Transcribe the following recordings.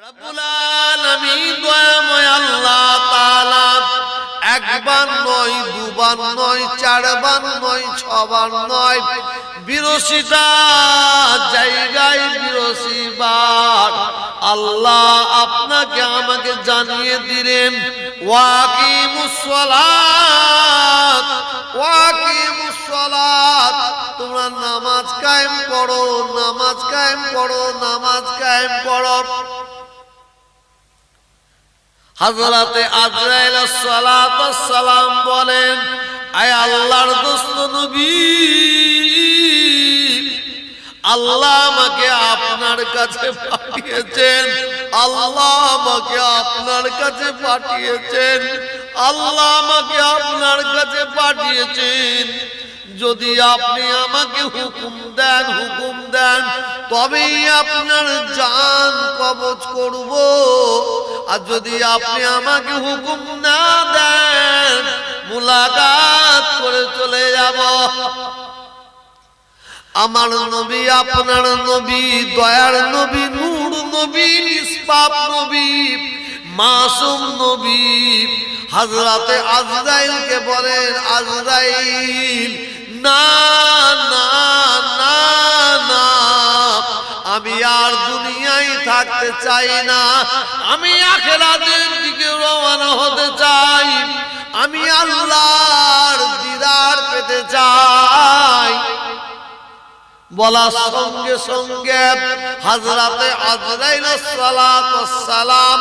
রব্বুল আলামিন দয়াময় আল্লাহ তাআলা একবার নয়, দুবার নয়, চারবার নয়, ছবার নয়, ৮২টা জায়গায় ৮২ বার আল্লাহ আপনাকে আমাকে জানিয়ে দিলেন, ওয়াকিমুস সালাত, ওয়াকিমুস সালাত, তোমরা নামাজ কায়েম করো, নামাজ কায়েম করো, নামাজ কায়েম করো। হযরতে আজরাইল সালাতুস সালাম বলেন, আয় আল্লাহর দোস্ত নবী, আল্লাহ আমাকে আপনার কাছে পাঠিয়েছেন, আল্লাহ আমাকে আপনার কাছে পাঠিয়েছেন, আল্লাহ আমাকে আপনার কাছে পাঠিয়েছেন। যদি আপনি আমাকে হুকুম দেন তবেই আপনার জান কবজ করব, আর যদি আপনি আমাকে হুকুম না দেন মুলাকাত করে চলে যাব। আমার নবী, আপনার নবী, দয়ার নবী, নূর নবী, নিষ্পাপ নবী, মাসুম নবী হযরতে আজরাইলকে বলেন, আজরাইল না না না না, আমি আর দুনিয়ায় থাকতে চাই না, আমি আখিরাতের দিকে রওনা হতে চাই, আমি আল্লাহর দিদার পেতে চাই। বলার সঙ্গে সঙ্গে হযরতে আজরাইল সালাতুস সালাম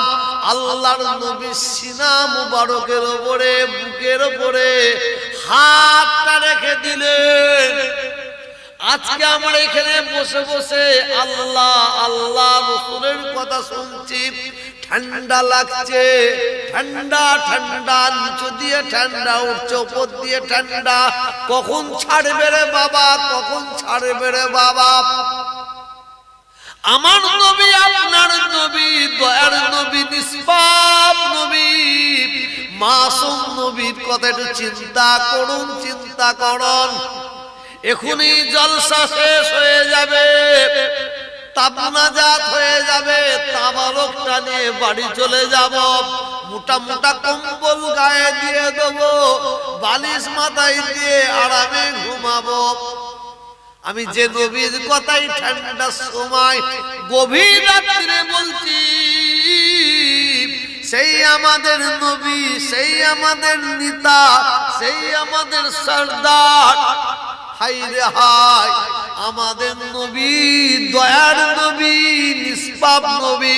আল্লাহর নবীর সিনা মুবারকের উপরে, বুকের উপরে হাতটা রেখে দিলেন। আজকে আমরা এখানে বসে বসে আল্লাহ আল্লাহ রাসূলের কথা শুনছি, ঠান্ডা লাগছে, ঠান্ডা ঠান্ডা, নিচু দিয়ে ঠান্ডা উঠছে, উপর দিয়ে ঠান্ডা, কখন ছাড়বে রে বাবা, কখন ছাড়বে রে বাবা। আমার নবী, আপনার নবী, দয়ার নবী, নিষ্পাপ নবী, মাসুম নবীর কথা একটু চিন্তা করুন, চিন্তা করুন। এখনই জলসা শেষ হয়ে যাবে, তাবনাজাত হয়ে যাবে, তাবারকটা নিয়ে বাড়ি চলে যাব, মোটা মোটা কম্বল গায়ে দিয়ে দেবো, বালিশ মাথায় দিয়ে আরামে ঘুমাবো। আমি যে নবীর কথাই ঠান্ডার সময় গভীর রাত্রে বলছি, সেই আমাদের নবী, সেই আমাদের নেতা, সেই আমাদের সরদার। হায় রে হায়, আমাদের নবী, দয়ার নবী, নিষ্পাপ নবী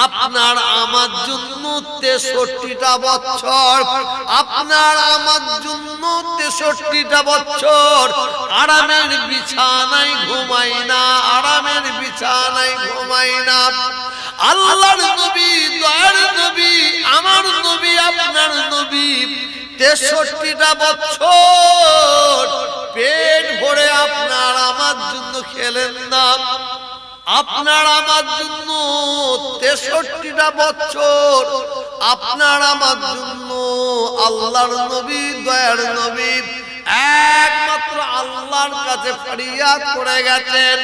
আপনার আমার জন্য ৬৩টা বছর, আপনার আমার জন্য ৬৩টা বছর আরামের বিছানায় ঘুমাই না, আরামের বিছানায় ঘুমাই না। আল্লাহর নবী, দয়ার নবী, আমার নবী, আপনার নবী ৬৩টা বছর পেট ভরে আপনার আমার জন্য খেলেন না, আপনার আমার জন্য ৬৩টা বছর আপনার আমার জন্য আল্লাহর নবী, দয়ার নবী একমাত্র আল্লাহর কাছে ফরিয়াদ করে গেছেন।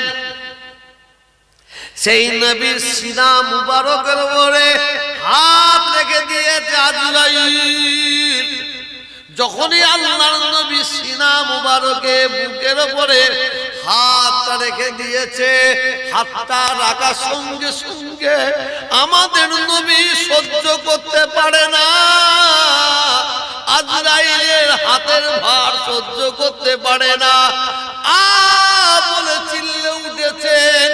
সেই নবীর সিনা মুবারকের উপরে হাত রেখে দিয়েছে আজরাইল। যখনই আল্লাহর নবী সিনা মুবারকে বুকের উপরে হাতটা রেখে দিয়েছে, হাতটা রাখার সঙ্গে সঙ্গে আমাদের নবী সহ্য করতে পারে না, আজরাইলের হাতের ভার সহ্য করতে পারে না, বলে চিল্লে উঠেছেন,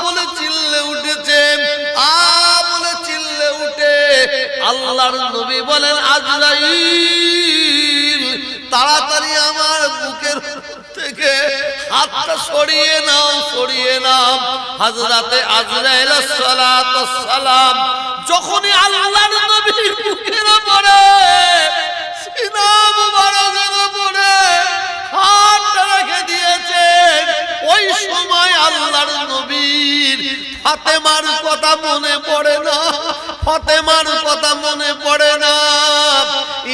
বলে চিল্লে উঠেছেন, বলে চিল্লে উঠে আল্লাহর নবী বলেন, আজরাইল তাড়াতাড়ি আমার বুকের থেকে হাতটা সরিয়ে নাও, সরিয়ে নাও। হযরতে আজরাইল সালাতুস সালাম যখনই আল্লাহর নবীর বুকের উপরে, সিনা মুবারকের উপরে হাতটা রেখে দিয়েছেন, ওই সময় আল্লাহর নবীর ফাতেমার কথা মনে পড়ে না, ফাতেমার কথা মনে পড়ে না,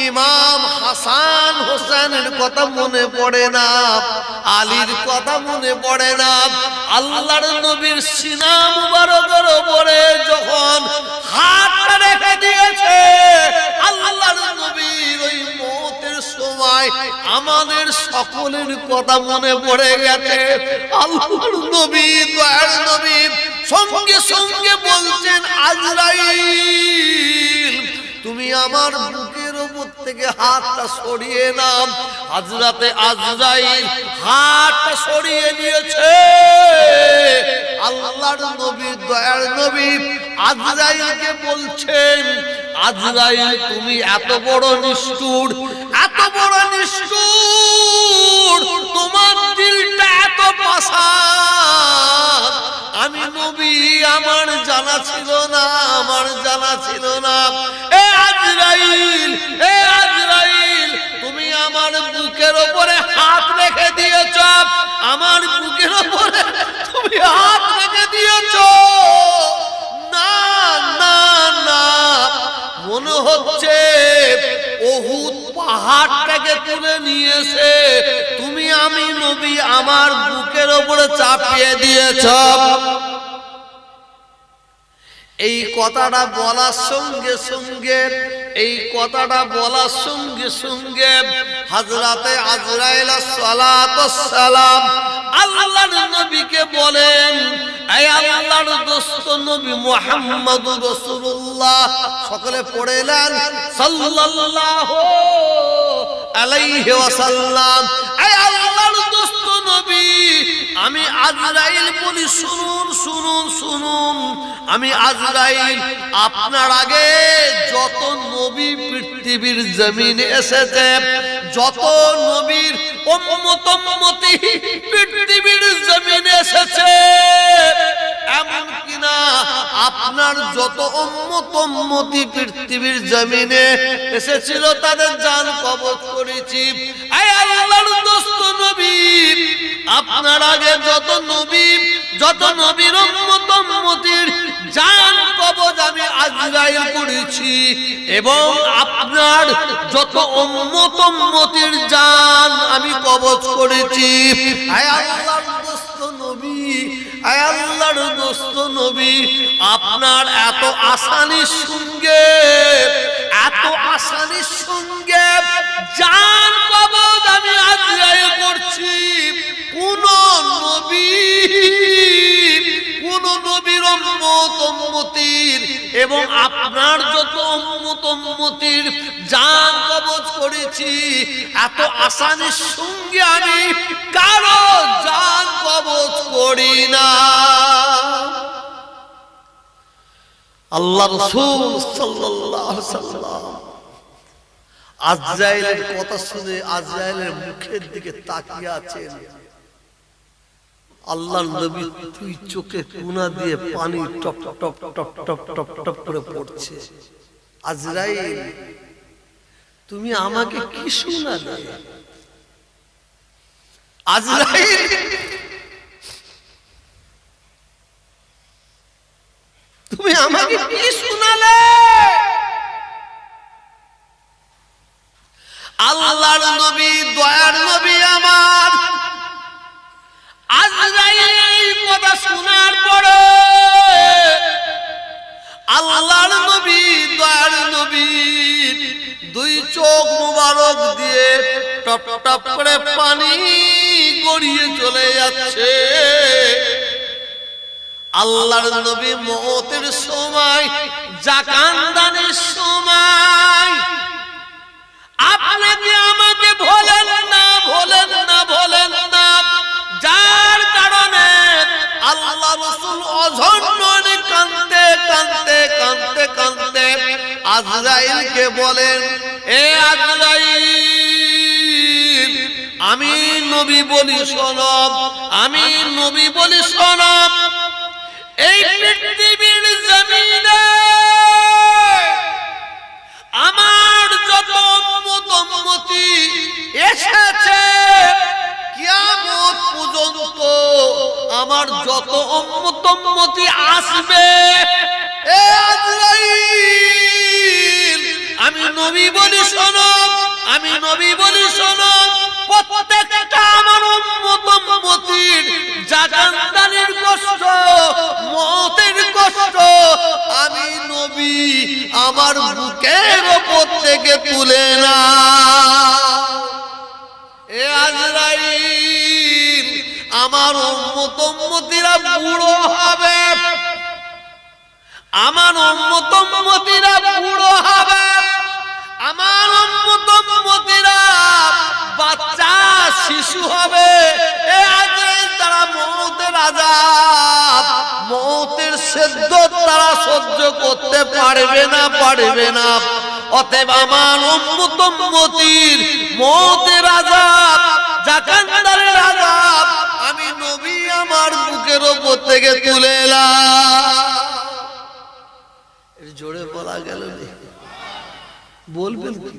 ইমাম হাসান হোসেনের কথা মনে পড়ে না, আলীর কথা মনে পড়ে না। আল্লাহর নবীর সিনা মুবারকের উপরে আমাদের সকলের কথা মনে পড়ে গেছে। আল্লাহর নবী, দয়ার নবী সঙ্গে সঙ্গে বলছেন, আজরাইল তুমি আমার বুকের উপর থেকে হাতটা সরিয়ে নাও। হযরতে আজরাইল হাতটা সরিয়ে নিয়েছে। আল্লাহর নবী, দয়ার নবী আজরাইলকে বলছেন, আজরাইল তুমি এত বড় নিষ্ঠুর, এত বড় নিষ্ঠুর, তোমার দিলটা এত পাষাণ। আমি নবী, আমার জানা ছিল না, আমার জানা ছিল না। এ আজরাইল, এ আজরাইল তুমি আমার বুকের উপরে হাত রেখে দিয়েছ, আমার বুকের উপরে তুমি হাত রেখে দিয়েছ। না না না, মনে হচ্ছে উহুদ পাহাড়টাকে তুলে নিয়েছে, তুমি আমি নবী আমার বুকের উপরে চাপিয়ে দিয়েছ। এই কথাটা বলার সঙ্গে সঙ্গে, এই কথাটা বলার সঙ্গে সঙ্গে হযরতে আজরাইল সালাতুস সালাম আল্লাহর নবীকে বলেন, এই আল্লাহর দোস্ত নবী মুহাম্মদুর রাসূলুল্লাহ, সকলে পড়েলেন সাল্লাল্লাহু আলাইহি ওয়াসাল্লাম, এই আল্লাহর দোস্ত নবী, আমি আজরাইল বলি, শুনুন শুনুন শুনুন, আমি আজরাইল আপনার আগে যত নবী পৃথিবীর জমিনে এসেছে, যত নবীর উম্মত উম্মতি পৃথিবীর জমিনে এসেছে, এমন কিনা আপনার যত উম্মত উম্মতি পৃথিবীর জমিনে এসেছিল তাদের জান কবজ করেছি। এই আল্লাহর দোস্ত নবী, আপনার আগে যত নবী, যত নবীর উম্মত উম্মতির জান কবজ আমি আজরাইল করেছি, এবং আপনার যত উম্মত উম্মতির জান আমি কবজ করেছি। হে আল্লাহর দোস্ত নবী, হে আল্লাহর দোস্ত নবী, আপনার এত আসানির সঙ্গে, এত আসানির সঙ্গে জান কবজ আমি আজরাইল করছি, কোন নবী, কোন নবীর উম্মত উম্মতির এবং আপনার যত উম্মত উম্মতির জান কবজ করেছি, এত আসানির সঙ্গে আমি কারো জান কবজ করি না। আল্লাহ রাসূল সাল্লাল্লাহু আলাইহি ওয়াসাল্লাম আজরাইলের কথা শুনে আজরাইলের মুখের দিকে তাকিয়ে আছেন। আল্লাহর নবী দুই চোখে কোনা দিয়ে পানি top top top top top top করে পড়ছে। আজরাইল তুমি আমাকে কি শোনালে? আজরাইল তুমি আমাকে কি শোনালে? আল্লাহর নবী, দয়ার নবী আমার আজরাইল এই কথা শোনার পরে আল্লাহর নবী, দয়ার নবী দুই চোখ মুবারক দিয়ে টপ টপ করে পানি গড়িয়ে চলে যাচ্ছে। আল্লাহর নবী মওতের সময়, জাকাত দানের সময় আপনাকে আমাকে ভোলেন না, ভোলেন না, ভোলেন না, যার কারণে আল্লাহ রাসূল অঝন্যে কাঁদতে কাঁদতে কাঁদতে কাঁদতে আজরাইলকে বলেন, এ আজরাইল আমি নবী বলি শোনো, আমি নবী বলি শোনো, এই পৃথিবীর জমিনে আমার যত উম্মত উম্মতি এসেছে, কিয়ামত পর্যন্ত আমার যত উম্মত উম্মতি আসবে, এ আজরাইল আমি নবী বলি শোনো, আমি নবী বলি শোনো, প্রত্যেকটা আমার উম্মত উম্মতির জাকাত দানের কষ্ট, মওতের কষ্ট আমি নবী আমার বুকের উপর থেকে তুলে না। আজরাইল আমার উম্মত উম্মতিরা বুড়ো হবে, আমার উম্মত উম্মতিরা বুড়ো হবে, আমার উম্মত উম্মতিরা বাচ্চা শিশু হবে। এ আজরাইল তারা মওতের আযাব, মওতের সিদ্দত তারা সহ্য করতে পারবে না, পারবে না। অতএব আমার উম্মত উম্মতির মওতের আযাব, জাকান্দারের আযাব আমি নবী আমার বুকের উপর থেকে তুলে এলাম। জোরে বলা গেল না, বলবেন কি?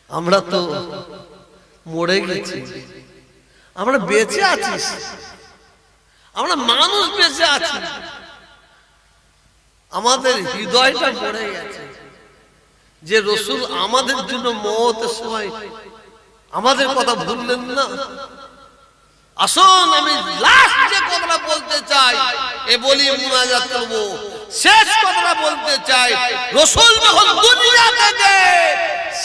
আমরা তো মরে গেছি, আমরা বেঁচে আছি, আমরা মানুষ বেঁচে আছি, আমাদের হৃদয়টা মরে গেছে। যে রসুল আমাদের জন্য মওতের সময় আমাদের কথা ভুললেন না। আসুন আমি লাস্ট যে কথাটা বলতে চাই, এ বলি মুনাজাত করব, শেষ কথাটা বলতে চাই। রাসূল যখন দুনিয়া থেকে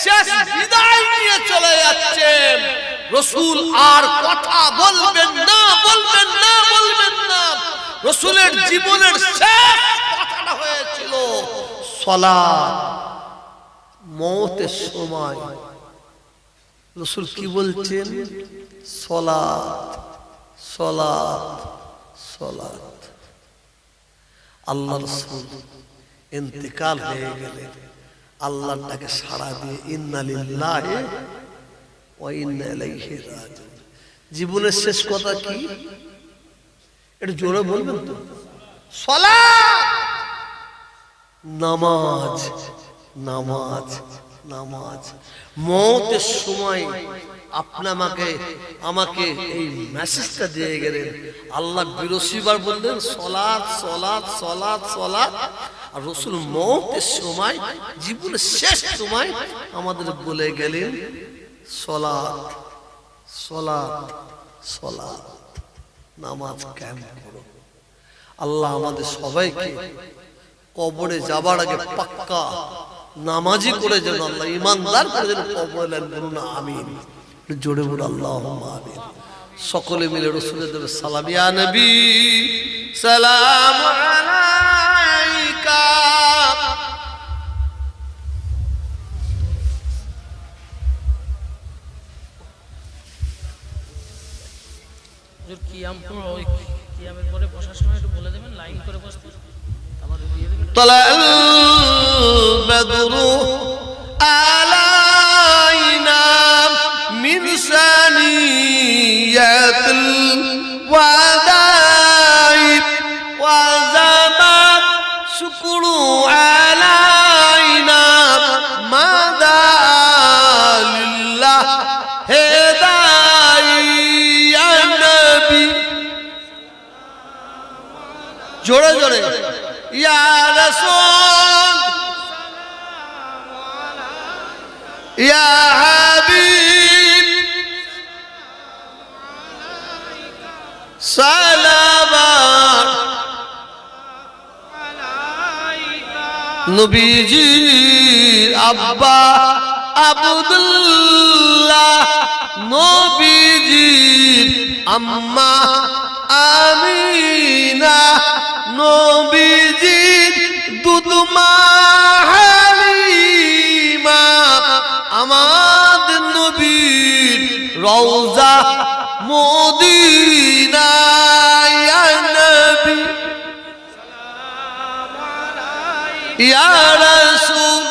শেষ বিদায় নিয়ে চলে যাচ্ছেন, রাসূল আর কথা বলবেন না, বলবেন না, বলবেন না। রাসূলের জীবনের শেষ কথাটা হয়েছিল সালাত। মওতের সময় রাসূল কি বলছেন? সালাত, সালাত, সালাত। আল্লাহ রাসূল ইন্তেকাল হয়ে গেলেন, আল্লাহর ডাকে সাড়া দিয়ে ইন্না লিল্লাহি ওয়া ইন্না ইলাইহি রাজিউন। জীবনের শেষ কথা কি? একটু জোরে বলবেন তো। সালাত, নামাজ, নামাজ, নামাজ। মওতের সময় আপনি আমাকে এই মেসেজটা দিয়ে গেলেন। আল্লাহ বিরসিবার বললেন সালাত, সালাত, সালাত, সালাত। আর রাসূল মওতের সময়, জীবনের শেষ সময় আমাদের বলে গেলেন সালাত, সালাত, সালাত। নামাজ কায়েম করো। আল্লাহ আমাদের সবাইকে কবরে যাবার আগে পাক্কা নামাজি করে যেন আল্লাহ ইমানদার করে যেন কবরে বলুন আমিন। জোরে বলুন আল্লাহুম্মা আমিন। সকলে মিলে রাসূলের দরবারে সালাম। ইয়া নবী সালাম আলাইকা। হুজুর কিয়ামের পরে বসার সময় একটু বলে দেবেন, লাইন করে বসতে। طلع البدر علينا من ثنيات الوداع وزمان شكر علينا مدى لله هداي يا نبي جوڑے جوڑے يا رسول يا حبيب سلامات নবীজি আব্বা আব্দুল্লাহ, নবীজি আম্মা আমিনা, নবীজির দুধমা হালিমা, আমাদের নবীর রওজা মদিনা। ইয়া নবী ইয়া রাসূল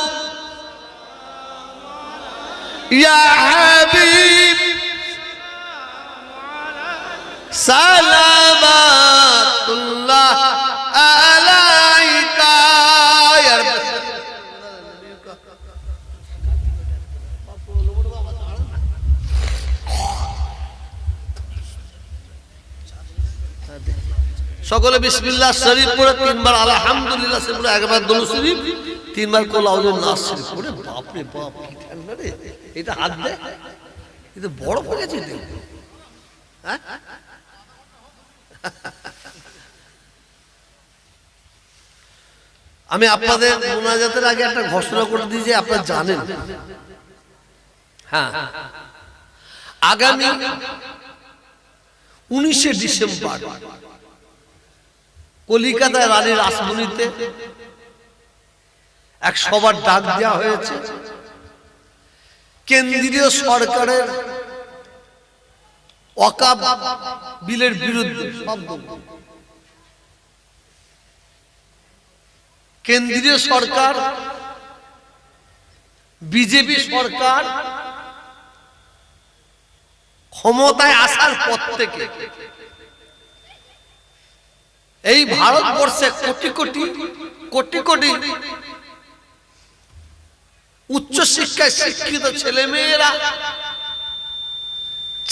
ইয়া হাবিব সালামাতুল্লাহ আলাইকা। ইয়া সকলে বিসমিল্লাহ শরীফ পড়ে তিনবার, আলহামদুলিল্লাহ শরীফ পড়ে একবার, দরুদ শরীফ তিনবার, কুল আউযু নাস শরীফ পড়ে। বাপ রে বাপ, কি ঠান্ডা রে! এটা হাত দে, এটা বড় হয়ে গেছে। হ্যাঁ, আমি আপনাদের মুনাজাতের আগে একটা ঘোষণা করে দিই যে আপনারা জানেন। হ্যাঁ, আগামী 19শে ডিসেম্বর কলিকাতায় রানীর রাসমণিতে এক সভার ডাক দেওয়া হয়েছে কেন্দ্রীয় সরকারের ওয়াকফ বিলের বিরুদ্ধে। কেন্দ্রীয় সরকার বিজেপি সরকার ক্ষমতায় আসার পর থেকে এই ভারতবর্ষে কোটি কোটি কোটি কোটি উচ্চ শিক্ষায় শিক্ষিত ছেলে মেয়েরা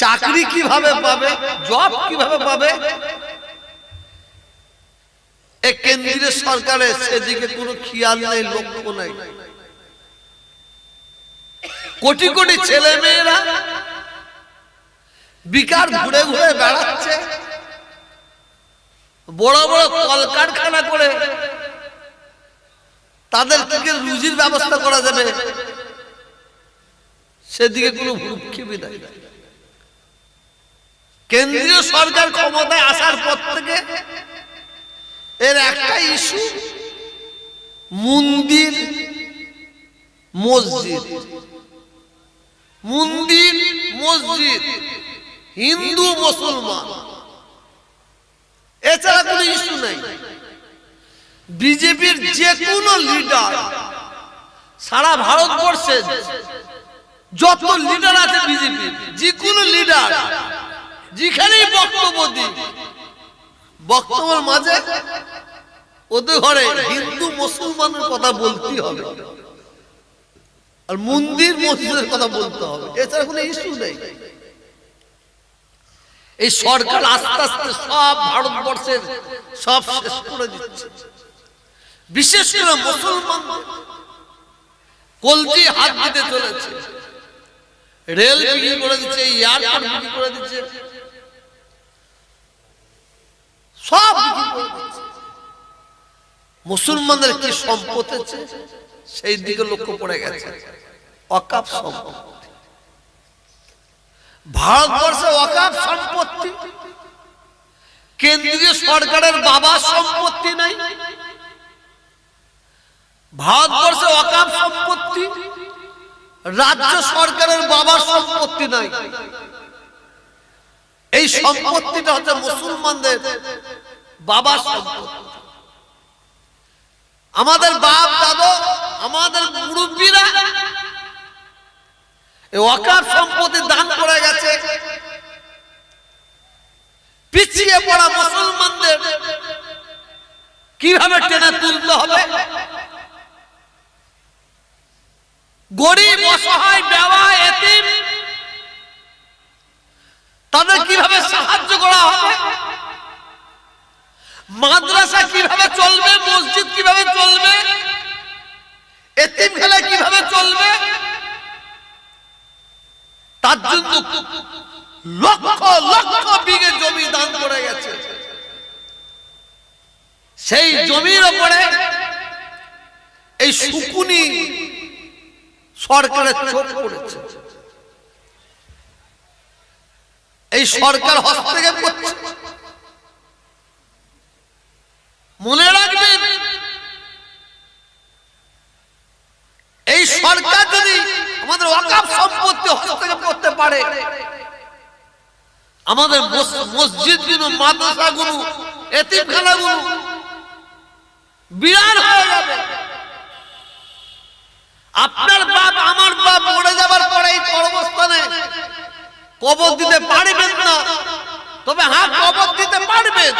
চাকরি কিভাবে পাবে, জব কিভাবে পাবে, এই কেন্দ্রীয় সরকারের সেদিকে কোনো খেয়াল নেই, লক্ষ্য নাই। কোটি কোটি ছেলে মেয়েরা বিকার ঘুরে ঘুরে বেড়াচ্ছে, বড় বড় কলকারখানা করে তাদের থেকে রুজির ব্যবস্থা করা যাবে সেদিকে কোনো ভ্রুক্ষেপই নাই। কেন্দ্রীয় সরকার ক্ষমতায় আসার পর থেকে এর একটা ইস্যু মন্দির মসজিদ, মন্দির মসজিদ, হিন্দু মুসলমান, এছাড়া কোনো ইস্যু নাই। বিজেপির যে কোনো লিডার সারা ভারতবর্ষে যত লিডার আছে বিজেপির, যে কোনো লিডার যেখানেই বক্তব্য দিই, বক্তব্যের মাঝে ওদের ঘরে হিন্দু মুসলমানের কথা বলতেই হবে আর মন্দির মসজিদের কথা বলতে হবে, এছাড়া কোনো ইস্যু নেই। এই সরকার আস্তে আস্তে সব ভারতবর্ষের সব শেষ করে দিচ্ছে, বিশেষ করে মুসলমান কলজি হাত দিতে চলেছে। রেল বিক্রি করে দিচ্ছে, এয়ারপোর্ট বিক্রি করে দিচ্ছে, সব বিক্রি করে দিচ্ছে। মুসলমানদের কি সম্পদ আছে সেই দিকে লক্ষ্য পড়ে গেছে। ওয়াকফ সম্পত্তি, ভারতবর্ষে ওয়াকফ সম্পত্তি কেন্দ্রীয় সরকারের বাবার সম্পত্তি নাই। ভারতবর্ষে ওয়াকফ সম্পত্তি রাজ্য সরকারের বাবার সম্পত্তি নাই। এই সম্পত্তিটা হচ্ছে মুসলমানদের বাবার সম্পত্তি। আমাদের বাপ দাদা, আমাদের মুরব্বীরা এই ওয়াকফ সম্পত্তি দান করে গেছে। পিছিয়ে পড়া মুসলমানদের কিভাবে টেনে তুলতে হবে, গরিব অসহায় বেওয়া এতিম তাদের কিভাবে সাহায্য করা হবে, মাদ্রাসা কিভাবে চলবে, মসজিদ কিভাবে চলবে, এতিমখানা কিভাবে চলবে, তার জন্য লক্ষ লক্ষ বিঘে জমি দান করে গেছে। সেই জমির উপরে এই শুকুনি সরকারের চোখ পড়েছে। এই সরকার হস্তক্ষেপ করছে। মনে রাখবেন, এই সরকার যদি আমাদের ওয়াকফ সম্পত্তি হস্তক্ষেপ করতে পারে, আমাদের মসজিদগুলো, মাদ্রাসাগুলো, এতিমখানাগুলো বিরান হয়ে যাবে। আপনার বাপ আমার বাপ মরে যাবার পরে এই কবরস্থানে কবর দিতে পারবেন না, তবে হ্যাঁ কবর দিতে পারবেন।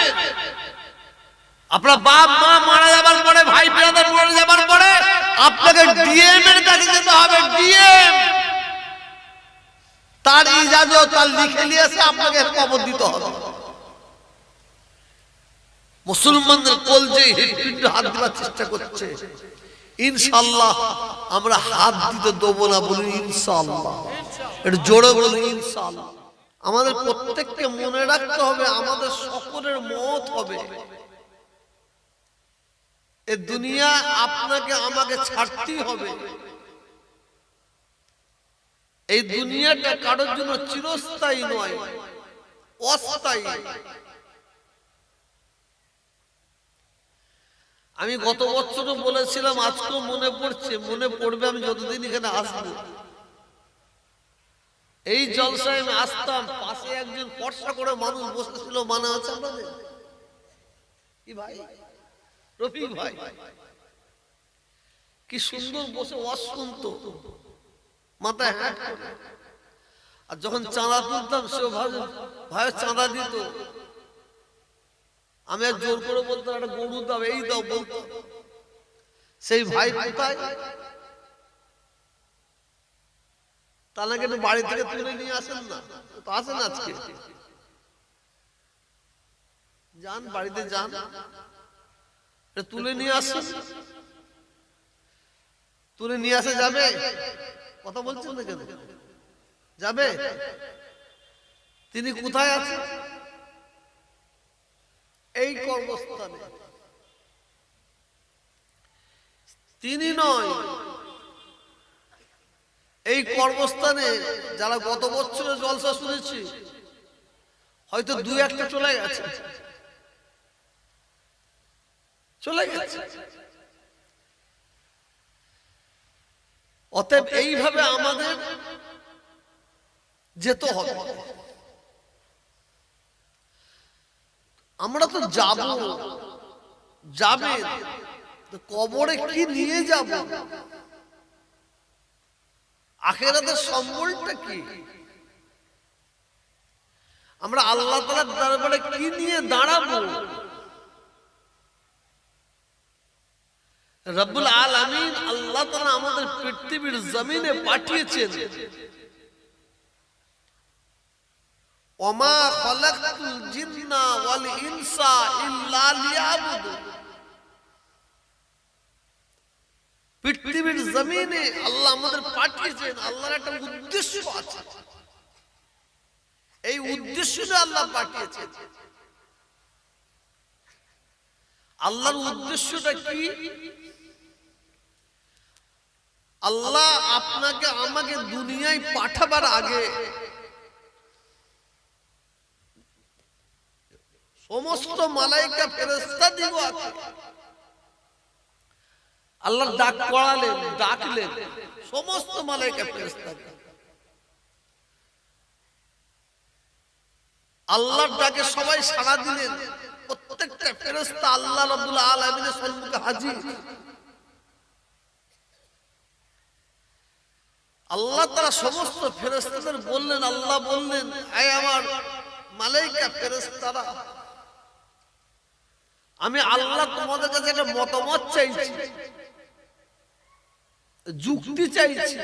আপনার বাপ মা মারা যাবার পরে, ভাই ব্রাদার মরে যাবার পরে আপনাকে ডিএম এর কাছে যেতে হবে। ডিএম তার ইজাজত তার লিখে নিয়ে এসে আপনাকে কবর দিতে হবে। মুসলমানদের কলজে হৃৎপিণ্ড হাত দেওয়ার চেষ্টা করছে। ইনশাআল্লাহ আমরা হাত দিতে দেবো না, বলি ইনশাআল্লাহ, এটা জোরে বলি ইনশাআল্লাহ। আমাদের প্রত্যেককে মনে রাখতে হবে, আমাদের সকলের মত হবে। এ দুনিয়া আপনাকে আমাকে ছাড়তেই হবে। এই দুনিয়াটা কারোর জন্য চিরস্থায়ী নয়, অস্থায়ী। আমি গত বছরও বলেছিলাম, আজকেও মনে পড়ছে, মনে পড়বে আমি যতদিন এখানে আসবো। এই জলসায় আমি আসতাম, পাশে একজন ফর্সা করে মানুষ বসেছিল, মানে আছে আপনাদের? কি ভাই? রফিক ভাই, কি সুন্দর বসে ওয়াজ শুনতো, মাথায় হ্যাট করে। আর যখন চাঁদা তুলতাম সেও ভাই চাঁদা দিত। আমি আর জোর করে বলতাম একটা গরু দাও, এই দাও বলতো। সেই ভাই কোথায়? তাহলে কিন্তু বাড়ি থেকে তুলে নিয়ে আসেন না, তো আসেন আজকে, যান বাড়িতে যান, তুলে নিয়ে আসেন। তুলে নিয়ে আসা যাবে? কথা বলছেন না কেন? যাবে? তিনি কোথায় আছেন? এই কর্মস্থানে। তিনি নয়, এই কর্মস্থানে যারা গত বছরে জলসা শুনেছি, হয়তো দুই একটা চলে গেছে, চলে গেছে। অতএব এইভাবে আমাদের যেতে হবে। আমরা তো যাব, যাবে, কবরে কি নিয়ে যাব? আখিরাতের সম্বলটা কি? আমরা আল্লাহ তাআলার দরবারে কি নিয়ে দাঁড়াবো? রব্বুল আলামিন আল্লাহ তাআলা আমাদের পৃথিবীর জমিনে পাঠিয়েছেন। ওমা খালাকতুল জিন্না ওয়াল ইনসা ইল্লা লিয়াবুদুন। পৃথিবীর জমিনে আল্লাহ আমাদের পাঠিয়েছেন, আল্লাহর একটা উদ্দেশ্য আছে। এই উদ্দেশ্যে আল্লাহ পাঠিয়েছেন। আল্লাহর উদ্দেশ্যটা কি? আল্লাহ আপনাকে আমাকে দুনিয়ায় পাঠাবার আগে সমস্ত মালাইকা ফেরেশতা দিগকে আল্লাহর ডাক পড়ালেন, ডাকলেন সমস্ত মালাইকা ফেরেশতাকে। আল্লাহর ডাকে সবাই সাড়া দিলেন। প্রত্যেকটা ফেরেশতা আল্লাহ রাব্বুল আলামিনের সম্মুখে হাজির। আল্লাহ তাআলা সমস্ত ফেরেশতাদের বললেন, আল্লাহ বললেন, হে আমার মালাইকা ফেরেশতারা, আমি আল্লাহ তোমাদের কাছে একটা মতামত চাইছি, যুক্তি চাইছি।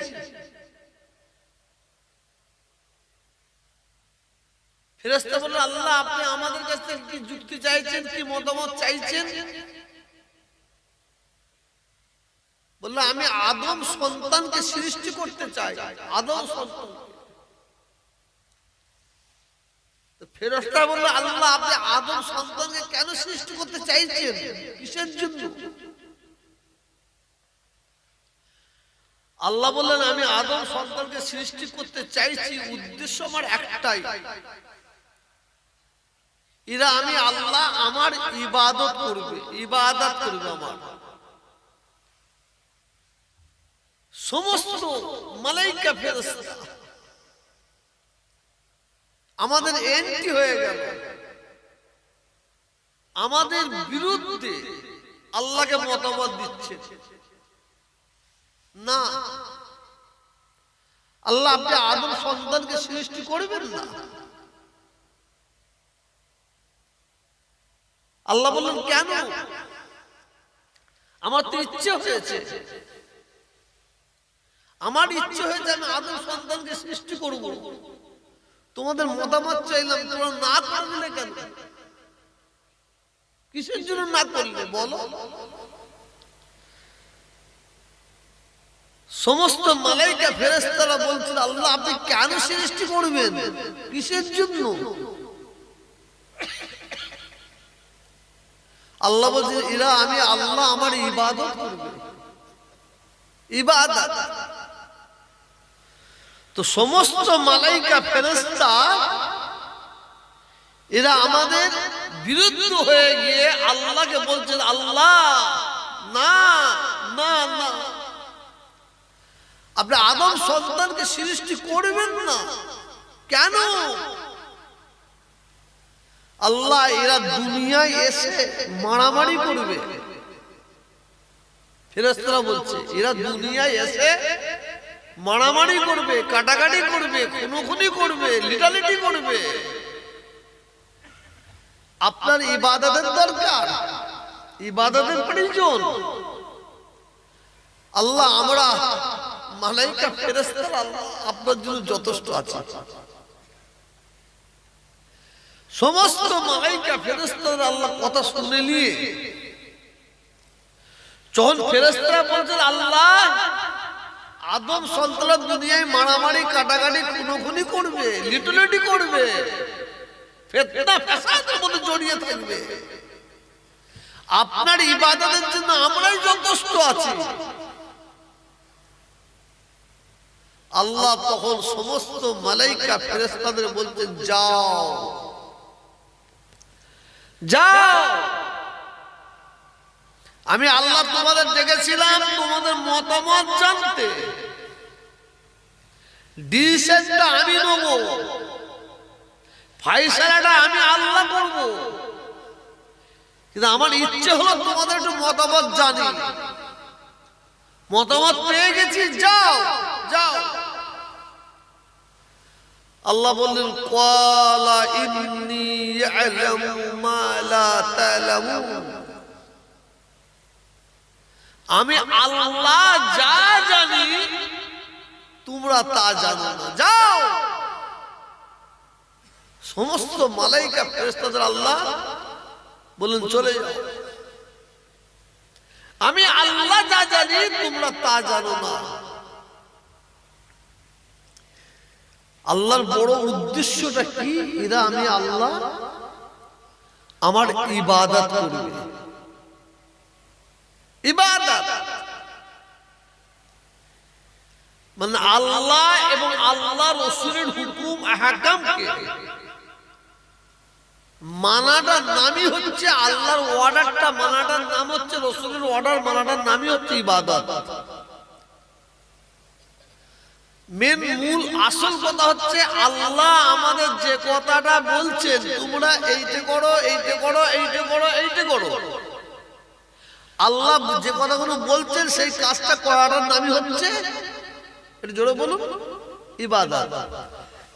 ফেরেশতা বললেন, আল্লাহ আপনি আমাদের কাছ থেকে কি যুক্তি চাইছেন, কি মতামত চাইছেন? বলল, আমি আদম সন্তানকে সৃষ্টি করতে চাই। আদম সন্তান। ফেরেশতা বলল, আল্লাহ আপনি আদম সন্তানকে কেন সৃষ্টি করতে চাইছেন, কিসের জন্য? আল্লাহ বললেন, আমি আদম সন্তানকে সৃষ্টি করতে চাইছি, উদ্দেশ্য আমার একটাই, এরা আমি আল্লাহ আমার ইবাদত করবে, ইবাদত করবে আমার। সমস্ত মালাইকা ফেরেশতা আমাদের এন্ট্রি হয়ে গেল, আমাদের বিরুদ্ধে আল্লাহকে মতামত দিচ্ছে না। আল্লাহ আপনি আদম সন্তানকে সৃষ্টি করবেন না। আল্লাহ বললেন, কেন? আমার তো ইচ্ছে হয়েছে, আমার ইচ্ছে হয়েছে আমি আদম সন্তানকে সৃষ্টি করব। তোমাদের মতামত চাইলাম, তোমরা না করলে কেন? কিসের জন্য না করলে বলো? সমস্ত মালাইকা ফেরেশতারা বলছিল, আল্লাহ আপনি কেন সৃষ্টি করবেন, কিসের জন্য? আল্লাহ বলছেন, এরা আমি আল্লাহ আমার ইবাদত করবে, ইবাদত। তো সমস্ত মালাইকা ফেরেশতা এরা আমাদের বিরুদ্ধ হয়ে গিয়ে আল্লাহকে বলছেন, আল্লাহ না না না, আপনি আদম সন্তানকে সৃষ্টি করবেন না কেন? আল্লাহ এরা দুনিয়ায় এসে মারামারি করবে। ফেরেশতারা বলছে এরা দুনিয়ায় এসে মারামারি করবে, কাটাকাটি করবে, খুনোখুনি করবে, লিটালিটি করবে। আপনার ইবাদতের দরকার, ইবাদতের প্রয়োজন। আল্লাহ আমরা মালাইকা ফেরেশতারা আল্লাহ আপনার জন্য যথেষ্ট আছে। সমস্ত মালাইকা ফেরেশতারা আল্লাহ কথা শুনে নিয়ে যখন ফেরেশতারা বলছেন আল্লাহ আদম সন্তান দুনিয়ায় মারামারি কাটাকাটি খুনোখুনি করবে, লিটালিটি করবে, ফিতনা ফাসাদের মধ্যে জড়িয়ে থাকবে, আপনার ইবাদতের জন্য আমরাই যথেষ্ট আছি। আল্লাহ তখন সমস্ত মালাইকা ফেরেশতাদের বলতেন যাও যাও, আমি আল্লাহ তোমাদের ডেকেছিলাম তোমাদের মতামত জানতে, ডিসিশনটা আমি নেব, ফাইসালাটা আমি আল্লাহ করব, কিন্তু আমার ইচ্ছে হলো তোমাদের একটু মতামত জানি। মতামত পেয়ে গেছি, যাও যাও। আল্লাহ বললেন ক্বালা ইন্নী আ'লামু মা লা তা'লামুন, আমি আল্লাহ যা জানি তোমরা তা জানো না, যাও। সমস্ত মালাইকা ফেরেশতাদের আল্লাহ বলেন চলে যাও, আমি আল্লাহ যা জানি তোমরা তা জানো না। আল্লাহর বড় উদ্দেশ্যটা কি? এরা আমি আল্লাহ আমার ইবাদত করবে, ইবাদত মানে আল্লাহ এবং আল্লাহ রাসূলের হুকুম আহকামকে মানাটার নামই হচ্ছে আল্লাহর অর্ডারটা মানাটার নাম হচ্ছে, রাসূলের অর্ডার মানাটার নামই হচ্ছে ইবাদত। মেন মূল আসল কথা হচ্ছে আল্লাহ আমাদের যে কথাটা বলছেন তোমরা এইটা করো, এইটা করো, এইটা করো, এইটা করো, আল্লাহ যে কথাগুলো বলছেন সেই কাজটা করার নামই হচ্ছে, এটা জোরে বলুন, ইবাদত।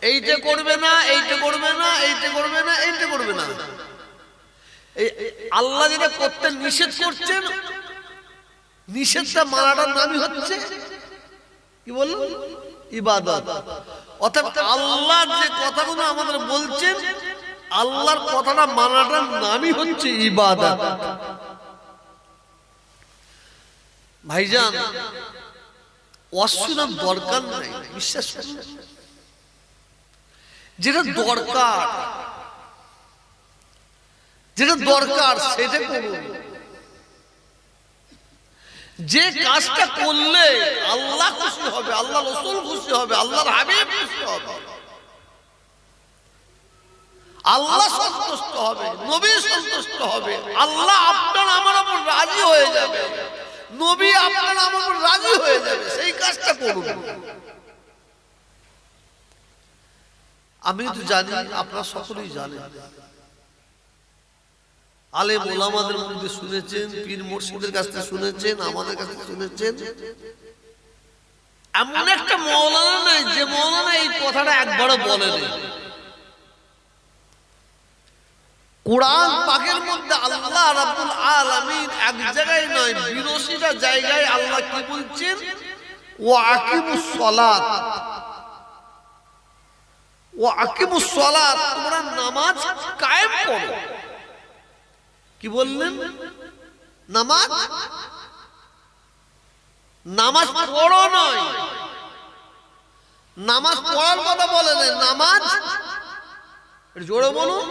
এইটা করবে না, এইটা করবে না, এইটা করবে না, এইটা করবে না। এই আল্লাহ যেটা করতে নিষেধ করছেন নিষেধটা মানাটার নামই হচ্ছে কি বলুন, ইবাদত। অর্থাৎ আল্লাহ যে কথাগুলো আমাদের বলছেন আল্লাহর কথাটা মানাটার নামই হচ্ছে ইবাদত। ভাইজান অশুনার দরকার নাই, বিশ্বাস করুন, যেটা দরকার যেটা দরকার সেটা করুন। যে কাজটা করলে আল্লাহ খুশি হবে, আল্লাহ রাসূল খুশি হবে, আল্লাহর হাবিব খুশি হবে, আল্লাহ সন্তুষ্ট হবে, নবী সন্তুষ্ট হবে, আল্লাহ আপনার আমার উপর রাজি হয়ে যাবে, নবী আপনার আমার উপর রাজি হয়ে যাবে, সেই কাজটা করুন। আমি তো জানি, আপনারা সকলেই জানেন, আলেম ওলামাদের মধ্যে শুনেছেন, পীর মুর্শিদের কাছ থেকে শুনেছেন, আমাদের কাছে শুনেছেন, এমন একটা মাওলানা নাই যে মাওলানা এই কথাটা একবারও বলেনি। কোরআন পাকের মধ্যে আল্লাহ রাব্বুল আলামিন এক জায়গায় নয় ৮২টা জায়গায় আল্লাহ কি বলছেন, ওয়া আকিমুস সালাত, ওয়া আকিমুস সালাত, তোমরা নামাজ কায়েম করো। কি বললেন? নামাজ, নামাজ পড়ো নয়, নামাজ পড়ার কথা বলেন, নামাজ জোরে বলুন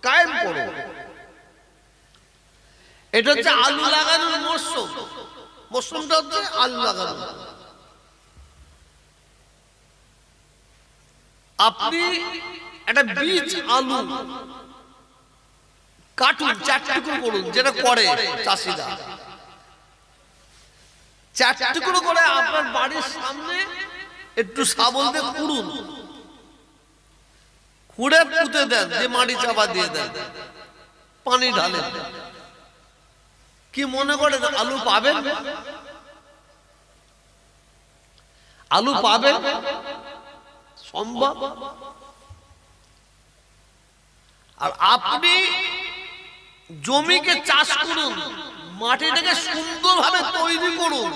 কায়েম করো। এটা হচ্ছে আলু লাগানোর মরশুম, মরশুমটা হচ্ছে আলু লাগানো। আপনি একটা বীজ আলু কাটুন, 4 টুকরো করুন, যেটা করে চাষিরা। 4 টুকরো করে আপনার বাড়ির সামনে একটু শাবল দিয়ে খুঁড়ুন, খুঁড়ে পুঁতে দেন, যে মাটি চাপা দিয়ে দেন, পানি ঢালেন। কি মনে করেন আলু পাবেন? আলু পাবেন? সম্ভব? আর আপনি জমিকে চাষ করুন, মাটিটাকে সুন্দরভাবে তৈরি করুন,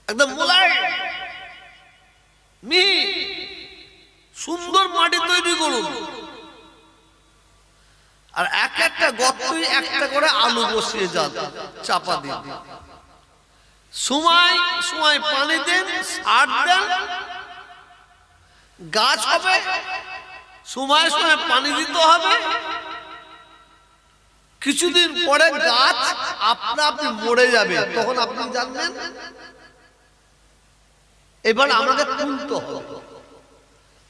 একদম মোলায়েম মিহি সুন্দর মাটি তৈরি করুন। আর এক একটা গর্তই একটা করে আলু বসিয়ে যান, চাপা দিন, সময় সময় পানি দেন, সার দেন, গাছ হবে, সময় সময় পানি দিতে হবে। কিছুদিন পরে গাছ আপনা আপনি মরে যাবে, তখন আপনি জানবেন এবার আমাকে তুলতে হবে।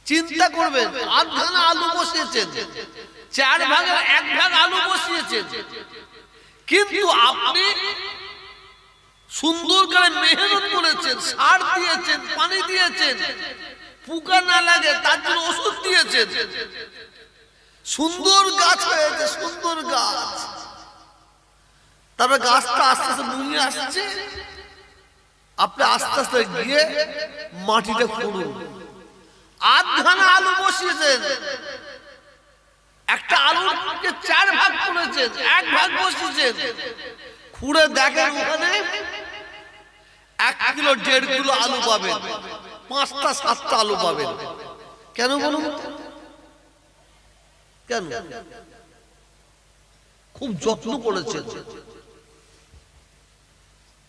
চিন্তা করবেন, 8 ভাগা আলু বসিয়েছেন, 4 ভাগের 1 ভাগ আলু বসিয়েছেন, কিন্তু আপনি সুন্দর করে মেহনত করেছেন, সার দিয়েছেন, পানি দিয়েছেন, পোকা না লাগে তার জন্য ওষুধ দিয়েছেন, সুন্দর গাছ হয়েছে, সুন্দর গাছ। তারপরে গাছটা আস্তে আস্তে নুয়ে আসছে, আপনি আস্তে আস্তে গিয়ে মাটিটা খুঁড়ুন। 8 ভাগা আলু বসিয়েছেন, একটা আলুকে 4 ভাগ করেছেন, 1 ভাগ বসিয়েছেন, খুঁড়ে দেখেন ওখানে 1 কিলো 1.5 কিলো আলু পাবেন, 5টা 7টা আলু পাবেন। কেন বলুন? কেন? খুব যত্ন করেছেন,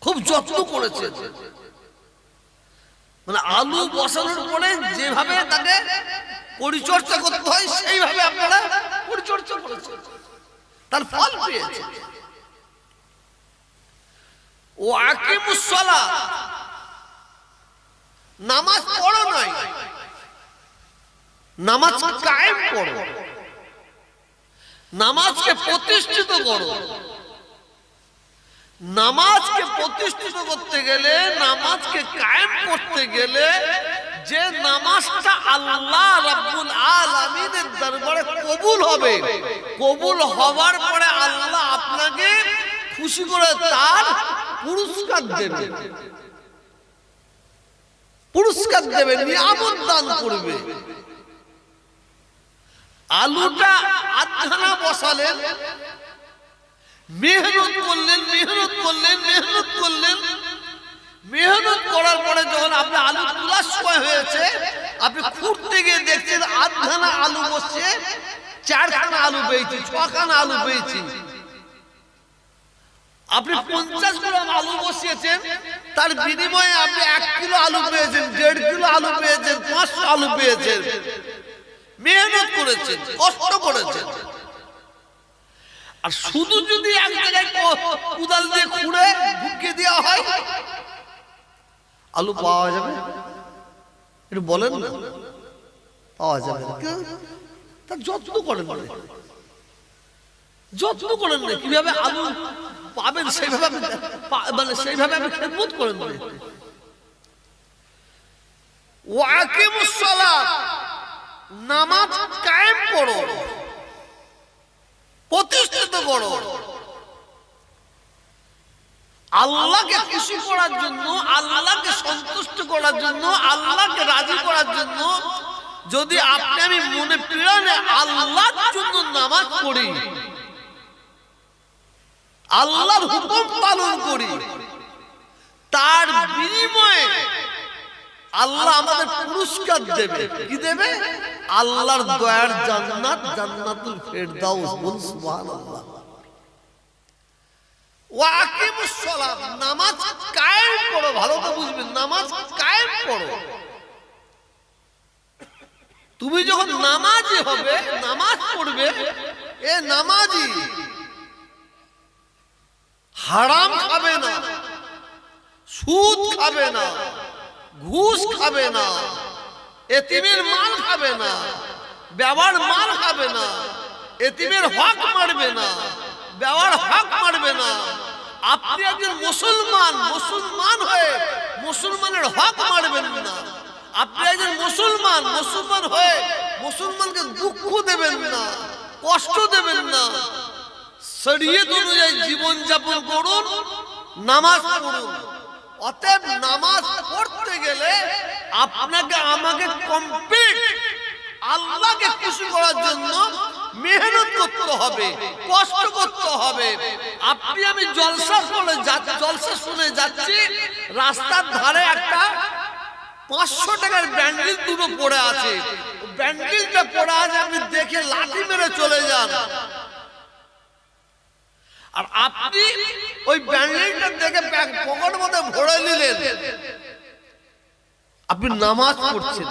খুব যত্ন করেছেন। মানে আলু বসানোর পরে যেভাবে তাকে পরিচর্যা করতে হয় সেইভাবে আপনারা পরিচর্যা করেছেন, তার ফল পেয়েছেন। ও আকিমুস সালাত, নামাজ পড়ো নাই, নামাজ কায়েম করো, নামাজকে প্রতিষ্ঠিত করো। নামাজকে প্রতিষ্ঠিত করতে গেলে, নামাজকে কায়েম করতে গেলে, যে নামাজটা আল্লাহ রাব্বুল আলামিনের দরবারে কবুল হবে, কবুল হওয়ার পরে আল্লাহ আপনাকে খুশি করে তার পুরস্কার দেবে, পুরস্কার দেবে, নিয়ামত দান করবে। আলুটা 8 ভাগা বসালেন, মেহনত করলেন, মেহনত করলেন, মেহনত করলেন, মেহনত করার পরে যখন আপনি আলু তোলার সময় হয়েছে, আপনি খুঁড়তে গিয়ে দেখছেন 8 ভাগা আলু বসছে, 4 খানা আলু পেয়েছি, 6 খানা আলু পেয়েছি। আপনি 50 গ্রাম আলু বসিয়েছেন, তার বিনিময়ে আপনি 1 কিলো আলু পেয়েছেন, 1.5 কিলো আলু পেয়েছেন, 500 আলু পেয়েছেন। মেহনত করেছেন, কষ্ট করেছেন। আর শুধু যদি এক জায়গায় কোদাল দিয়ে খুঁড়ে ঢুকিয়ে দেওয়া হয়, আলু পাওয়া যাবে? একটু বলেন না, পাওয়া যাবে না। তার যত্ন করেন না, যত্ন করেন না, কিভাবে আলু পাবেন সেইভাবে, মানে সেইভাবে আপনি খেদমত করেন না। ওয়া আকিমুস সালাত, নামাজ কায়েম করো, প্রতিষ্ঠিত করো। আল্লাহকে খুশি করার জন্য, আল্লাহকে সন্তুষ্ট করার জন্য, আল্লাহকে রাজি করার জন্য যদি আপনি আমি মনে প্রাণে আল্লাহর জন্য নামাজ পড়ি, আল্লাহর হুকুম পালন করি, তার বিনিময়ে আল্লাহ আমাদের পুরস্কার দেবে। কি দেবে? আল্লাহর দয়ার জান্নাত, জান্নাতুল ফেরদাউস। বলুন সুবহানাল্লাহ। ওয়া আকিমুস সালাত, নামাজ কায়েম করো। ভালো করে বুঝবেন, নামাজ কায়েম করো। তুমি যখন নামাজি হবে, নামাজ পড়বে, এ নামাজি হারাম খাবে না, সুদ খাবে না, ঘুষ খাবে না, এতিমের মাল খাবে না, বেওয়ার মাল খাবে না, এতিমের হক মারবে না, বেওয়ার হক মারবে না। আপনি একজন মুসলমান, মুসলমান হয়ে মুসলমানের হক মারবেন না। আপনি একজন মুসলমান, মুসলমান হয়ে মুসলমানকে দুঃখ দেবেন না, কষ্ট দেবেন না। শরীয়ত অনুযায়ী জীবন যাপন করুন, নামাজ পড়ুন। অতএব নামাজ পড়তে গেলে আপনাকে আমাকে কমপ্লিট আল্লাহকে খুশি করার জন্য মেহনত করতে হবে, কষ্ট করতে হবে। আপনি আমি জলসা শুনে যাচ্ছি, রাস্তার ধারে একটা 500 টাকার ব্যান্ডেল দুটো পড়ে আছে, ব্যান্ডেলটা পড়ে আছে, আপনি দেখে লাঠি মেরে চলে যান। আর আপনি ওই ব্যান্ডেলটা দেখে পকেট মধ্যে ভরে নিলেন, আপনি নামাজ পড়ছেন,